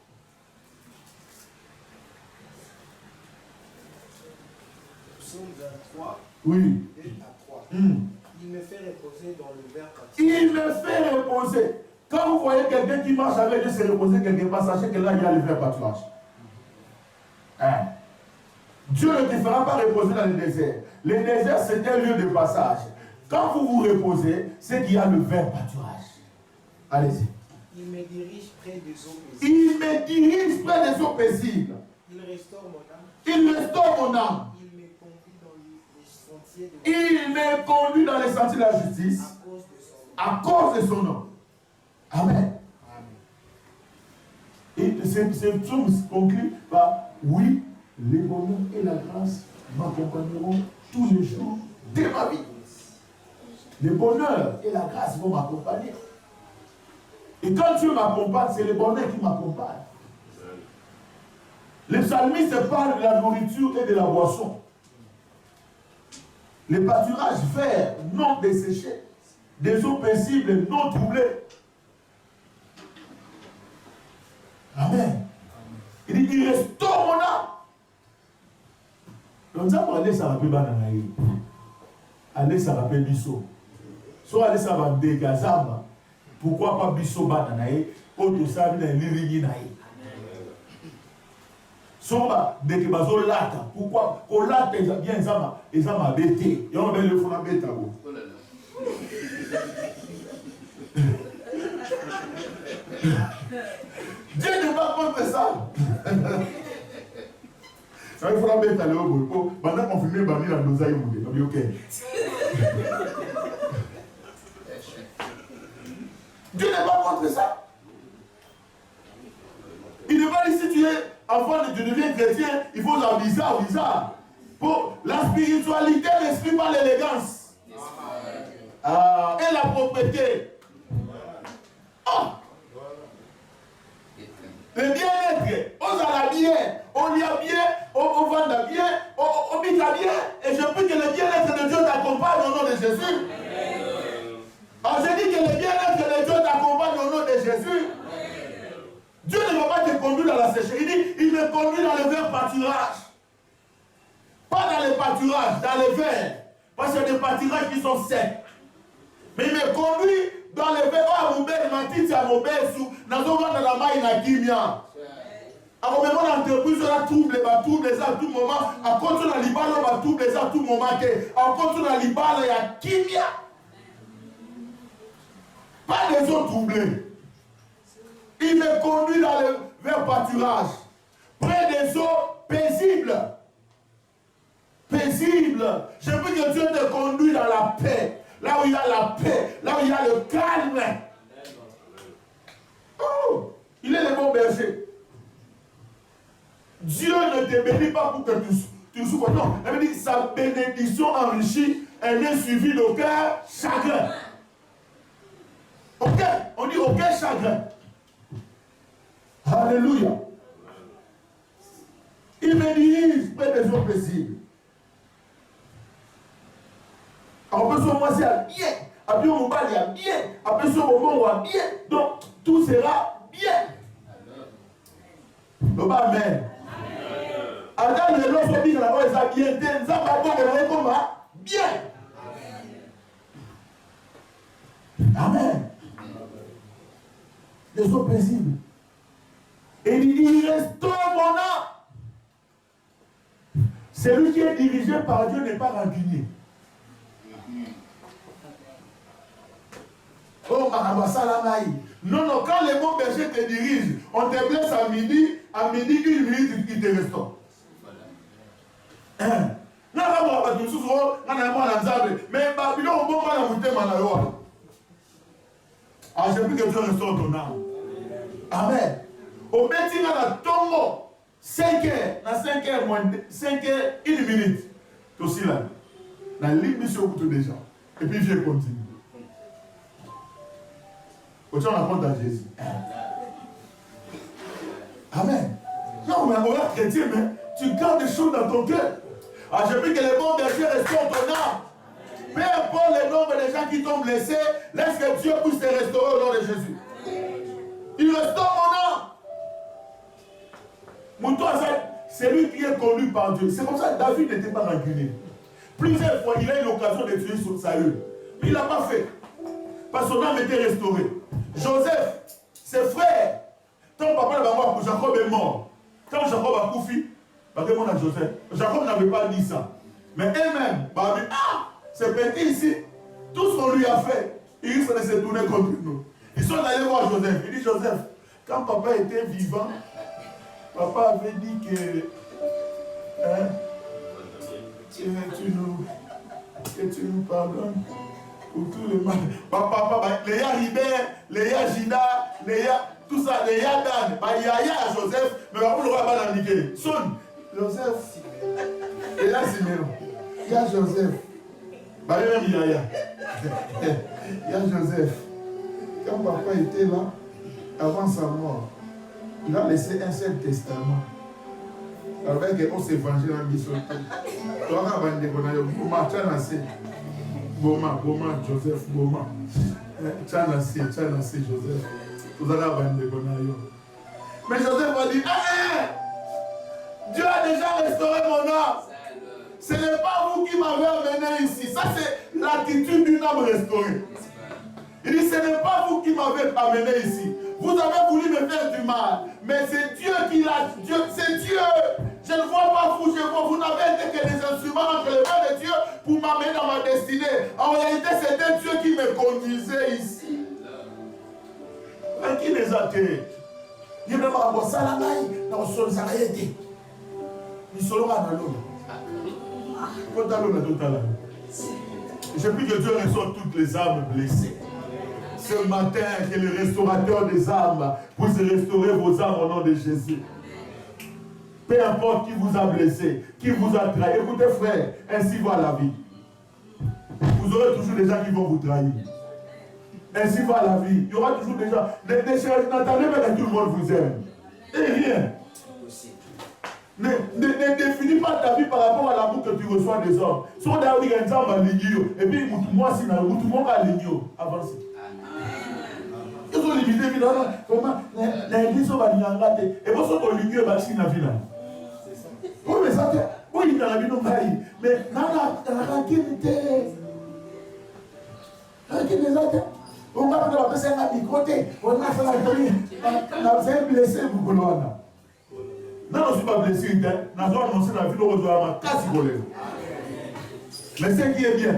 Psaume 23, oui. 2 à 3. Il me fait reposer dans le vert pâturage. Il me fait reposer. Quand vous voyez quelqu'un qui marche avec Dieu se reposer quelque part, sachez que là, il y a le vert pâturage. Hein? Dieu ne te fera pas reposer dans le désert. Le désert, c'est un lieu de passage. Quand vous vous reposez, c'est qu'il y a le vert pâturage. Allez-y. Il me dirige près des eaux paisibles. Il me dirige près des eaux paisibles. Il restaure mon âme. Il restaure mon âme. Il me conduit dans les sentiers de Il me conduit dans les sentiers de la justice. la justice. À cause de son nom. À cause de son nom. Amen. Et ce psaume se conclut par oui, les bonheurs et la grâce m'accompagneront tous les jours de ma vie. Le bonheur et la grâce vont m'accompagner. Et quand Dieu m'accompagne, c'est le bonheur qui m'accompagne. Les psalmistes parlent de la nourriture et de la boisson. Les pâturages verts, non desséchés. Des eaux paisibles, non troublées. Amen. Il dit, il restaure mon âme. Donc ça, pour aller, ça rappelle Bananaï. Aller, ça rappelle Bisso. Soit aller, ça va Degazama. Pourquoi pas Bisso Bananaï? Auto Sabi na Lirigi Naï. Soit dès que Bazo Lata. Pourquoi? Qu'on lata, bien Zama. Et Zama Bété. Et on va le faire la Béta. Dieu n'est pas contre ça. Ça il faut la mettre à l'eau. Pendant qu'on filme, on va la dosaille. On dit ok. Dieu n'est pas contre ça. Il n'est pas dit si tu es enfant de Dieu, deviens chrétien, il faut la visa. Pour la spiritualité n'exprime pas l'élégance. Et la propreté. Oh. Le bien-être, on a bien, on y a bien, on vend bien, on vit bien, et je prie que le bien-être de Dieu t'accompagne au nom de Jésus. Alors je dis que le bien-être de Dieu t'accompagne au nom de Jésus. Dieu ne va pas te conduire dans la sécheresse. Il dit, il me conduit dans le vert pâturage. Pas dans les pâturages, dans les verts. Parce qu'il y a des pâturages qui sont secs. Mais il me conduit dans les verts. Oh, mon bel matiti à mon bel sou. Dans la main, na kimia. À mon moment, l'entreprise a trouble à tout moment. À contre la libale, on va trouble à tout moment. À contre la libale, il y a kimia. Pas des eaux troublées. Il me conduit dans le vert pâturage. Près des eaux paisibles. Paisible. Je veux que Dieu te conduise dans la paix. Là où il y a la paix. Là où il y a le calme. Oh, il est le bon berger. Dieu ne te bénit pas pour que tu souffres. Non, elle dit sa bénédiction enrichie, elle n'est suivie d'aucun chagrin. Ok, on dit aucun chagrin. Alléluia. Il me dirige près des eaux paisibles. Alors, besoin moi c'est bien. Après, on va dire bien. Après, on va bien. Donc, tout sera bien. Donc, amen. Adam, les gens sont bien là-bas, ils ont bien. Ils ont bien. Amen. Les eaux paisibles. Et il restaure mon âme. Celui qui est dirigé par Dieu n'est pas rancunier. Oh, non, non, quand les bons bergers te dirigent, on te blesse à midi, 1 minute, il te restaure. Mais Babylone, on va la monter malheureusement. Ah, j'ai pris que Dieu restaure ton âme. Amen. Au métier, dans la tombe, 5 heures, dans 5 heures, moins 5 heures, 1 minute. C'est aussi là. La ligne sur le couteau déjà. Et puis, viens continuer. Autant on apprend à Jésus. Amen. Non, mais on va chrétien, mais tu gardes des choses dans ton cœur. Ah, je prie que les bons bergers restaurent ton âme. Peu importe le nombre de gens qui t'ont blessé, laisse que Dieu puisse te restaurer au nom de Jésus. Il restaure mon âme. Mouton, c'est lui qui est conduit par Dieu. C'est comme ça que David n'était pas rancunier. Plusieurs fois, il a eu l'occasion de tuer Saül. Mais il ne l'a pas fait. Parce que son âme était restaurée. Joseph, ses frères, tant papa pour Jacob est mort. Quand Jacob a couffé, demande à Joseph. Jacob n'avait pas dit ça. Mais eux-mêmes, c'est petit ici. Tout ce qu'on lui a fait, il risque de se tourner contre nous. Ils sont allés voir Joseph. Il dit Joseph, quand papa était vivant, papa avait dit que tu nous pardonnes pour tout le mal. Papa, Léa Ribert, Léa Gina, Léa, tout ça, Léa Dan, Yaya Joseph, mais papa ne va pas l'indiquer. Son, Joseph, Léa Siméon, Yaya Joseph, même Yaya. Il y a Joseph. Quand papa était là, avant sa mort, il a laissé un seul testament. Avec on s'est vengé dans le mission. Boma, Joseph, Boma. Tchanassi, Joseph. Mais Joseph va dire, Dieu a déjà restauré mon âme. Ce n'est pas vous qui m'avez amené ici. Ça, c'est l'attitude d'une âme restaurée. Il dit, ce n'est pas vous qui m'avez amené ici. Vous avez voulu me faire du mal. Mais c'est Dieu qui l'a. C'est Dieu. Je ne vois pas vous, je vois. Vous n'avez été que des instruments entre les mains de Dieu pour m'amener dans ma destinée. En réalité, c'était Dieu qui me conduisait ici. Mais qui les a été? Il ne m'a pas ça là, dans le sol, ça n'a été. Il se l'aura dans l'eau. Je prie que Dieu restaure toutes les âmes blessées. Ce matin, que le restaurateur des âmes puisse restaurer vos âmes au nom de Jésus. Peu importe qui vous a blessé, qui vous a trahi. Écoutez frère, ainsi va la vie. Vous aurez toujours des gens qui vont vous trahir. Ainsi va la vie. Il y aura toujours des gens. N'attendez pas que tout le monde vous aime. Et rien. Ne définis pas ta vie par rapport à l'amour que tu reçois des hommes. Si on a dit un homme à l'igno, et puis moi, si tout le monde a l'igno, avancez. Ils ont limité, évidemment. Comment l'église va dire en raté. Et vous êtes au l'igno, bah, si, n'a vu là. Oui, mais ça, oui, il y a la vie, non, mais, non, la tranquillité. Tranquillité. On va faire passer un ami côté. On a fait la famille. On a blessé, vous connaissez. Non, je ne suis pas blessé. Je vais annoncer la vie de ma casse. Mais ce qui est bien,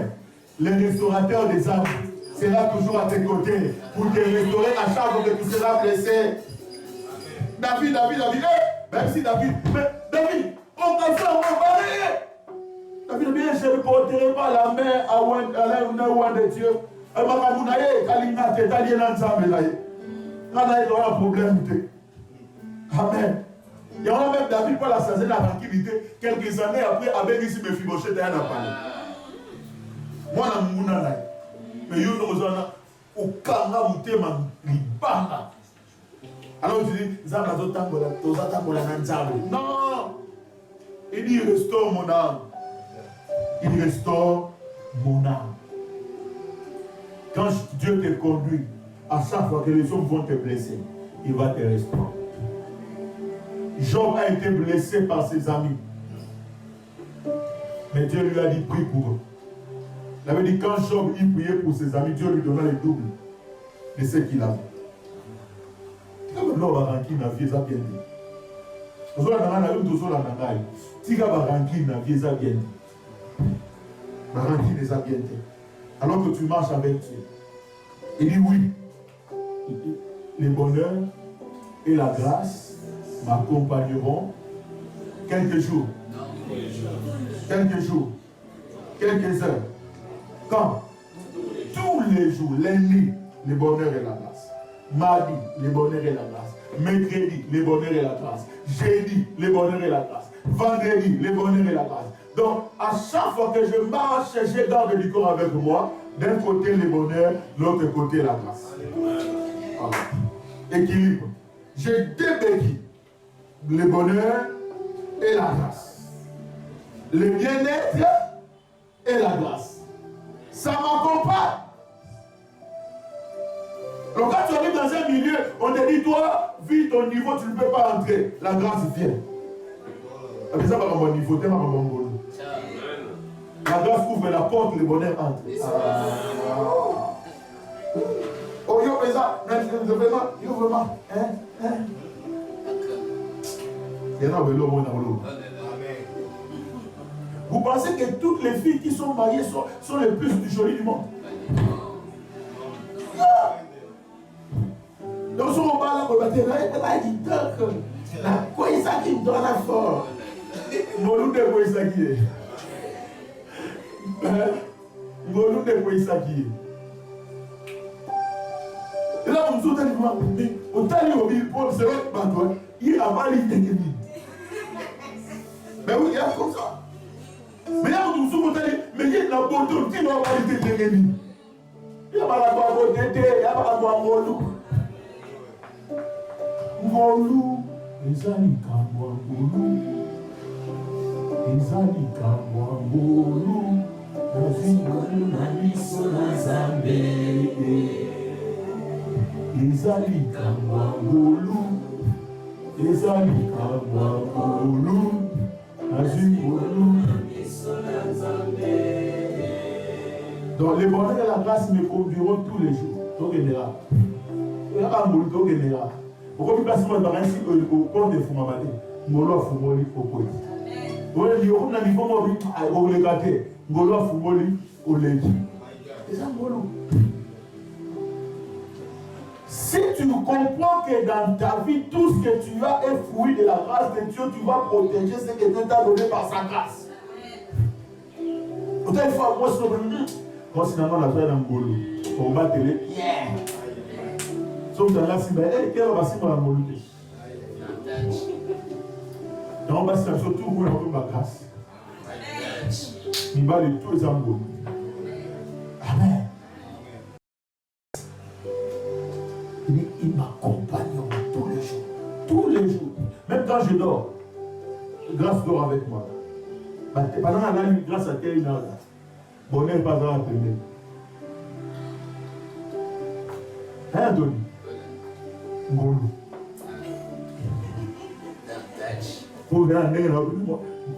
le restaurateur des âmes sera toujours à tes côtés pour te restaurer à chaque fois que tu seras blessé. David, même si David, mais David, on t'a fait, on va barrer. David, bien, je ne porterai pas la main à l'un de Dieu. Et ma kamounaye, kalina, t'es allé dans le sable là. Là, il y aura un problème. Amen. Il y aura même David pour la saison de la tranquillité. Quelques années après, avec ici, mes fibochets, t'as un appel. Moi, je suis là. Mais il y a une chose, au Kanga, où tu es, Libanga. Alors tu dis, Zamba, non. Il dit, restaure mon âme. Il restaure mon âme. Quand Dieu te conduit, à chaque fois que les hommes vont te blesser, il va te restaurer. Job a été blessé par ses amis. Mais Dieu lui a dit, prie pour eux. Il avait dit, quand Job il priait pour ses amis, Dieu lui donna le double de ce qu'il avait. Comme l'homme a ranki na vie, ça bien dit. Nous sommes dans la vie, nous sommes dans la vie. Si vous avez ranki na vie, ça bien dit. Ranki les a bien dit. Alors que tu marches avec Dieu. Il dit oui. Le bonheur et la grâce m'accompagneront quelques jours. Quelques jours. Quelques heures. Quand? Tous les jours, lundi, le bonheur et la grâce. Mardi, le bonheur et la grâce. Mercredi, le bonheur et la grâce. Jeudi, le bonheur et la grâce. Vendredi, le bonheur et la grâce. Donc, à chaque fois que je marche, j'ai garde du corps avec moi. D'un côté le bonheur, de l'autre côté la grâce. Voilà. Équilibre. J'ai deux béquilles. Le bonheur et la grâce. Le bien-être et la grâce. Ça m'accompagne. Donc quand tu arrives dans un milieu, on te dit, toi, vu ton niveau, tu ne peux pas entrer. La grâce vient. Mais ça va à mon niveau, tu vas à mon niveau. La grâce ouvre la porte, le bonheur entre. Oh, yo, mais ça, yo, vraiment, Il y en a de l'eau, Vous pensez que toutes les filles qui sont mariées sont les plus jolies du monde? Donc, si on parle là, on va dire, là, il dit, quoi est-ce qui me donne la force? Mon loup de quoi est-ce qui est? Ngolu de quoi ça qui est. Et là, on nous dit, on t'a dit au milieu, c'est vrai, il a mal été. Mais oui, il y a comme ça. Mais là, on nous dit, mais il y a la bonne qui n'a pas été. Il y a pas la boîte de thé, il y a pas la boîte molou. Molou, ezali kamwa molou. Ezali kamwa molou. Nazimolu na miso na Nzambe. Ezali kamwa molou. Ezali kamwa molou. Nazimolu na miso na Nzambe. Donc les bonheurs de la grâce me conduiront tous les jours. Donc il y a un moule, donc il y a. Pourquoi il passe ainsi au port de Fumamade? Molo Fumoli au Koi. Oui, il y a un niveau au Legate. Molo Fumoli au Legi. C'est ça, Molo. Si tu comprends que dans ta vie, tout ce que tu as est fruit de la grâce de Dieu, tu vas protéger ce que Dieu t'a donné par sa grâce. Autant il faut avoir ce problème. Quand finalement la joie est dans le boulot, on va te dire, yeah! Sauf dans la simba, quelle va simba la molute? Donc on va se faire surtout pour la grâce. Il va de tous les amours. Amen. Il m'accompagne tous les jours. Tous les jours. Même quand je dors, grâce dort avec moi. Pendant la nuit, grâce à quelle heure? Bonheur pas dans la première. Hein, Doni? Ngolo. Pour bien aller là,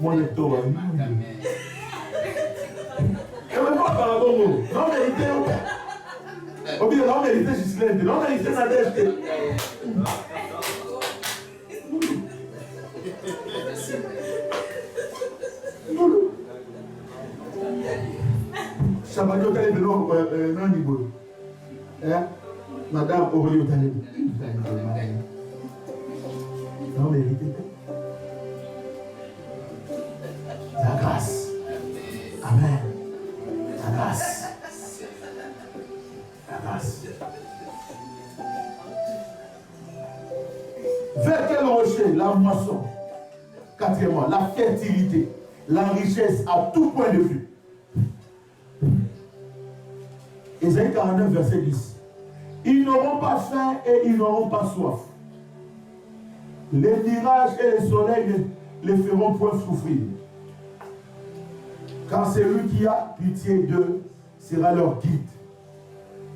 moi, les taux. Et même pas par rapport au mot. Non, vérité, on dit non, vérité, je suis là. Non, vérité, ça dèche. Chabadio Talé de non niveau. Madame Aurélie Talé. Non, vérité. La grâce. Amen. La grâce. La grâce. Vers quel rocher? La moisson. Quatrièmement, la fertilité, la richesse à tout point de vue. Ésaïe 49, verset 10. Ils n'auront pas faim et ils n'auront pas soif. Les mirages et les soleils ne les feront point souffrir. Car celui qui a pitié d'eux sera leur guide.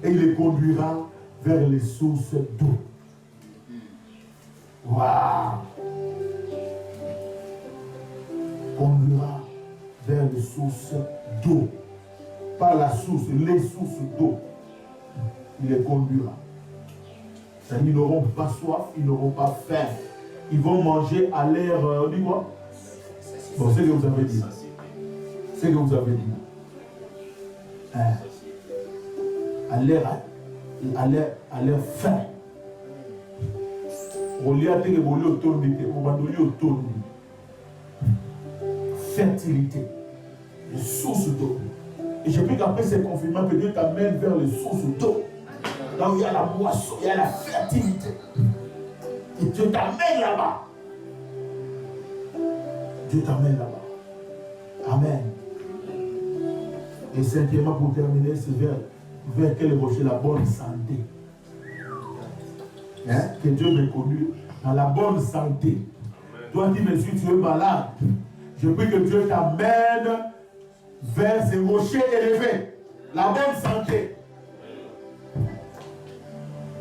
Et il les conduira vers les sources d'eau. Waouh! Conduira vers les sources d'eau. Pas la source, les sources d'eau. Il les conduira. Ils n'auront pas soif, ils n'auront pas faim. Ils vont manger à l'air, on dit quoi? Bon, c'est ce que vous avez dit. C'est ce que vous avez dit. Hein? À l'air faim. Fertilité. Les sources d'eau. Et je prie qu'après ces confinements, que Dieu t'amène vers les sources d'eau. Là où il y a la moisson, il y a la fertilité. Et Dieu t'amène là-bas. Dieu t'amène là-bas. Amen. Et cinquièmement, pour terminer, c'est vers quel rocher? La bonne santé. Hein? Que Dieu me conduise dans la bonne santé. Toi qui me suis, tu es malade. Je prie que Dieu t'amène vers ces rochers élevés. La bonne santé.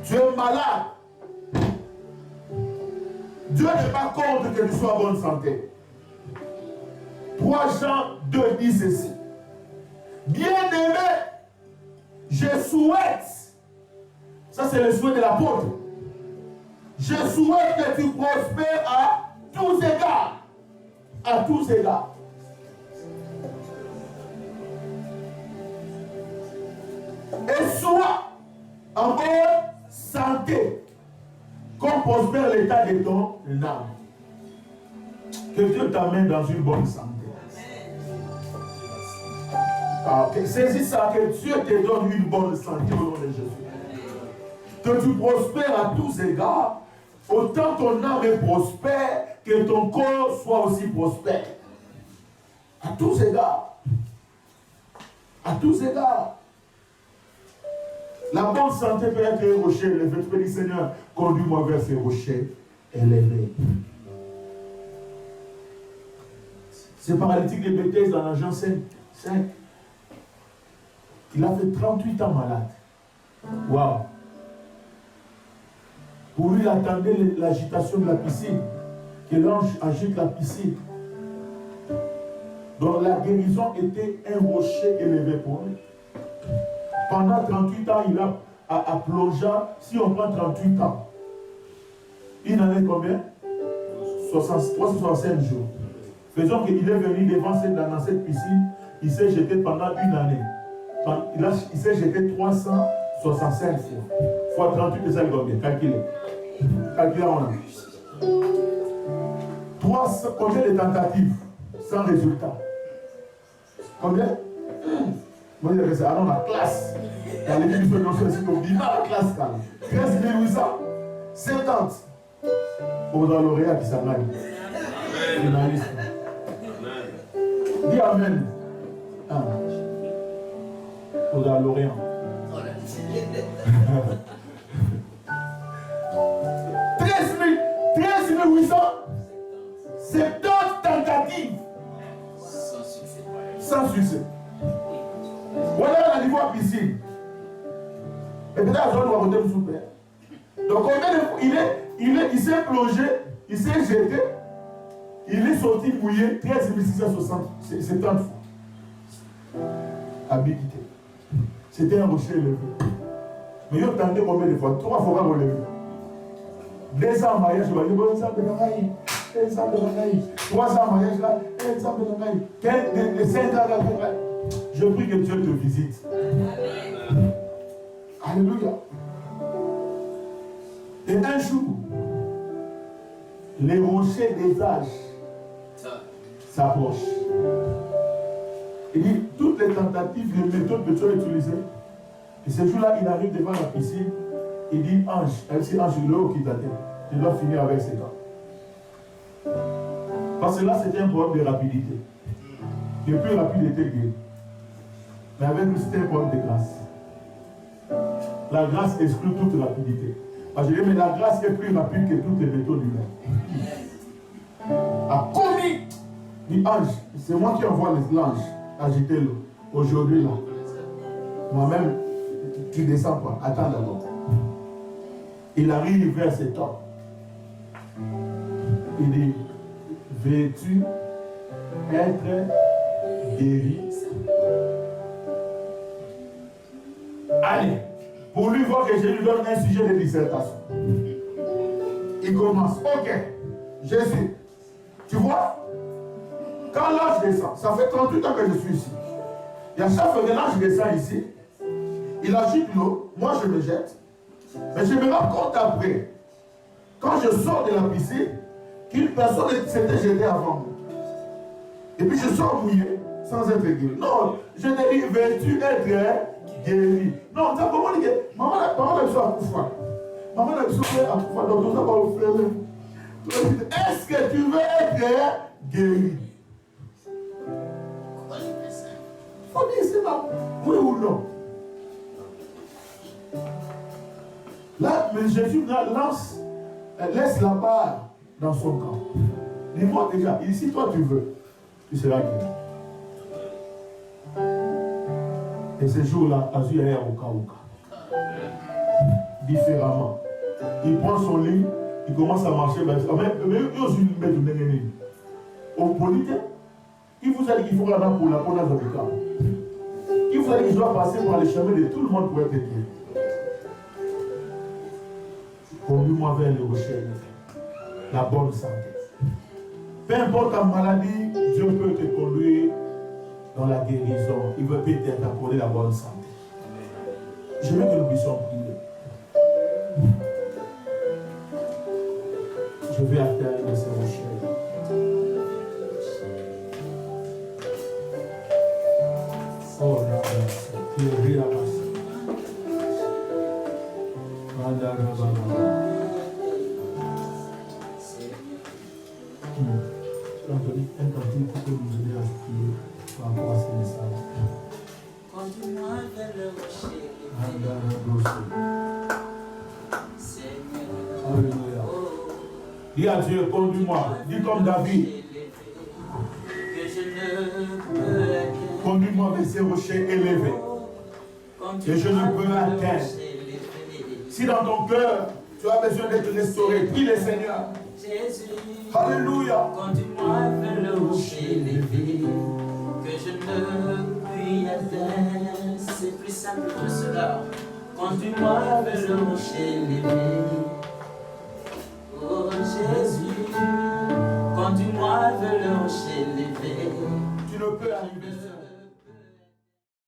Tu es malade. Dieu n'est pas contre que tu sois en bonne santé. 3 Jean 2 dit ceci. Bien-aimé, je souhaite, ça c'est le souhait de l'apôtre, je souhaite que tu prospères à tous égards. À tous égards. Et sois en bonne santé, comme prospère l'état de ton âme. Que Dieu t'amène dans une bonne santé. Saisis ça, que Dieu te donne une bonne santé au nom de Jésus. Que tu prospères à tous égards, autant ton âme est prospère, que ton corps soit aussi prospère. À tous égards. À tous égards. La bonne santé peut être un rocher élevé. Tu peux dire, Seigneur, conduis-moi vers ces rochers élevés. Ce paralytique de Bethesda dans la Jean 5, il a fait 38 ans malade. Waouh! Pour lui, il attendait l'agitation de la piscine, que l'ange agite la piscine. Donc la guérison était un rocher élevé pour lui. Pendant 38 ans, il a plongé. Si on prend 38 ans, une année combien? 365 jours. Faisons qu'il est venu dans cette piscine, il s'est jeté pendant une année. Il s'est jeté 365 fois. Fois 38, c'est ça le combien? Calculez. Calculez, on a. Combien de tentatives sans résultat? Combien? Moi, je disais, allons la classe. Dans l'équipe de l'Église, on dit, la classe, 13 800, 50. Aux lauréats qui s'en finaliste. Dis Amen. Aux lauréats. 13 800, 70 tentatives. Sans succès. Voilà la niveau à piscine. Et peut-être à zone où on va vous souper. Donc il s'est plongé, il s'est jeté, il est sorti mouillé 13 660, 70 fois. Habité. C'était un rocher élevé. Mais il a tenté combien de fois? 3 fois relevé. 2 ans en mariage, je vais dire, bon, ça peut gagner. 3 ans en mariage là, ça peut gagner. 5 ans là, je prie que Dieu te visite. Alléluia. Et un jour, les rochers des âges s'approchent. Il dit, toutes les tentatives, les méthodes que tu as utilisées. Et ce jour-là, il arrive devant la piscine. Il dit, ange, elle dit, ange, l'eau qui t'attend. Tu dois finir avec ces gars. Parce que là, c'était un problème de rapidité. Le plus rapide était guéri. Mais avec nous, c'était un problème de grâce. La grâce exclut toute rapidité. Parce que je dis, mais la grâce est plus rapide que toutes les méthodes humaines. A commis, dit ange, c'est moi qui envoie l'ange agiter l'eau. Aujourd'hui, là, moi-même, tu ne descends pas. Attends d'abord. Il arrive vers cet homme. Il dit, veux-tu être guéri? Allez, pour lui voir que je lui donne un sujet de dissertation. Il commence. Ok, Jésus, tu vois, quand l'ange descend, ça fait 38 ans que je suis ici. Et à chaque fois que l'ange descend ici, il agite l'eau, moi je me jette. Mais je me rends compte après, quand je sors de la piscine, qu'une personne s'était jetée avant moi. Et puis je sors mouillé, sans être guéri. Non, je te dis, veux-tu être guéri? Non, tu as comment dire, maman a besoin à Koufa. Maman a besoin à Koufa, donc nous allons vous faire. Est-ce que tu veux être guéri? Il faut dire, c'est là, oui ou non? Là, mais Jésus laisse la barre dans son camp. Dis-moi déjà, ici toi tu veux, tu seras guéri. Et ce jour-là, Azu est au Kauka. Différemment. Il prend son lit, il commence à marcher. Mais il met du au politique, il vous a dit qu'il faut aller pour la peau dans. Il vous a dit qu'il doit passer par les chemins de tout le monde pour être guéri. Conduis-moi vers le rocher, la bonne santé. Peu importe ta maladie, Dieu peut te conduire dans la guérison. Il veut peut-être t'accorder la bonne santé. Je veux que nous puissions prier. Je vais atteindre ces rochers. Oh là là, tu es ri à ma un cantique pour nous aider à prier par rapport à ces messages. Conduis-moi vers le rocher Seigneur. Alléluia. Oh, Dis à Dieu, conduis-moi. Dis comme David. que je ne peux atteindre. Conduis-moi vers ces rochers élevés. Que je ne peux atteindre. Si dans ton cœur, tu as besoin d'être restauré, prie le Seigneur. Jésus, Alléluia. conduis-moi vers le rocher élevé, que je ne puis atteindre. C'est plus simple que cela. Conduis-moi vers le rocher élevé. Oh Jésus, conduis-moi vers le rocher élevé. Tu ne peux arriver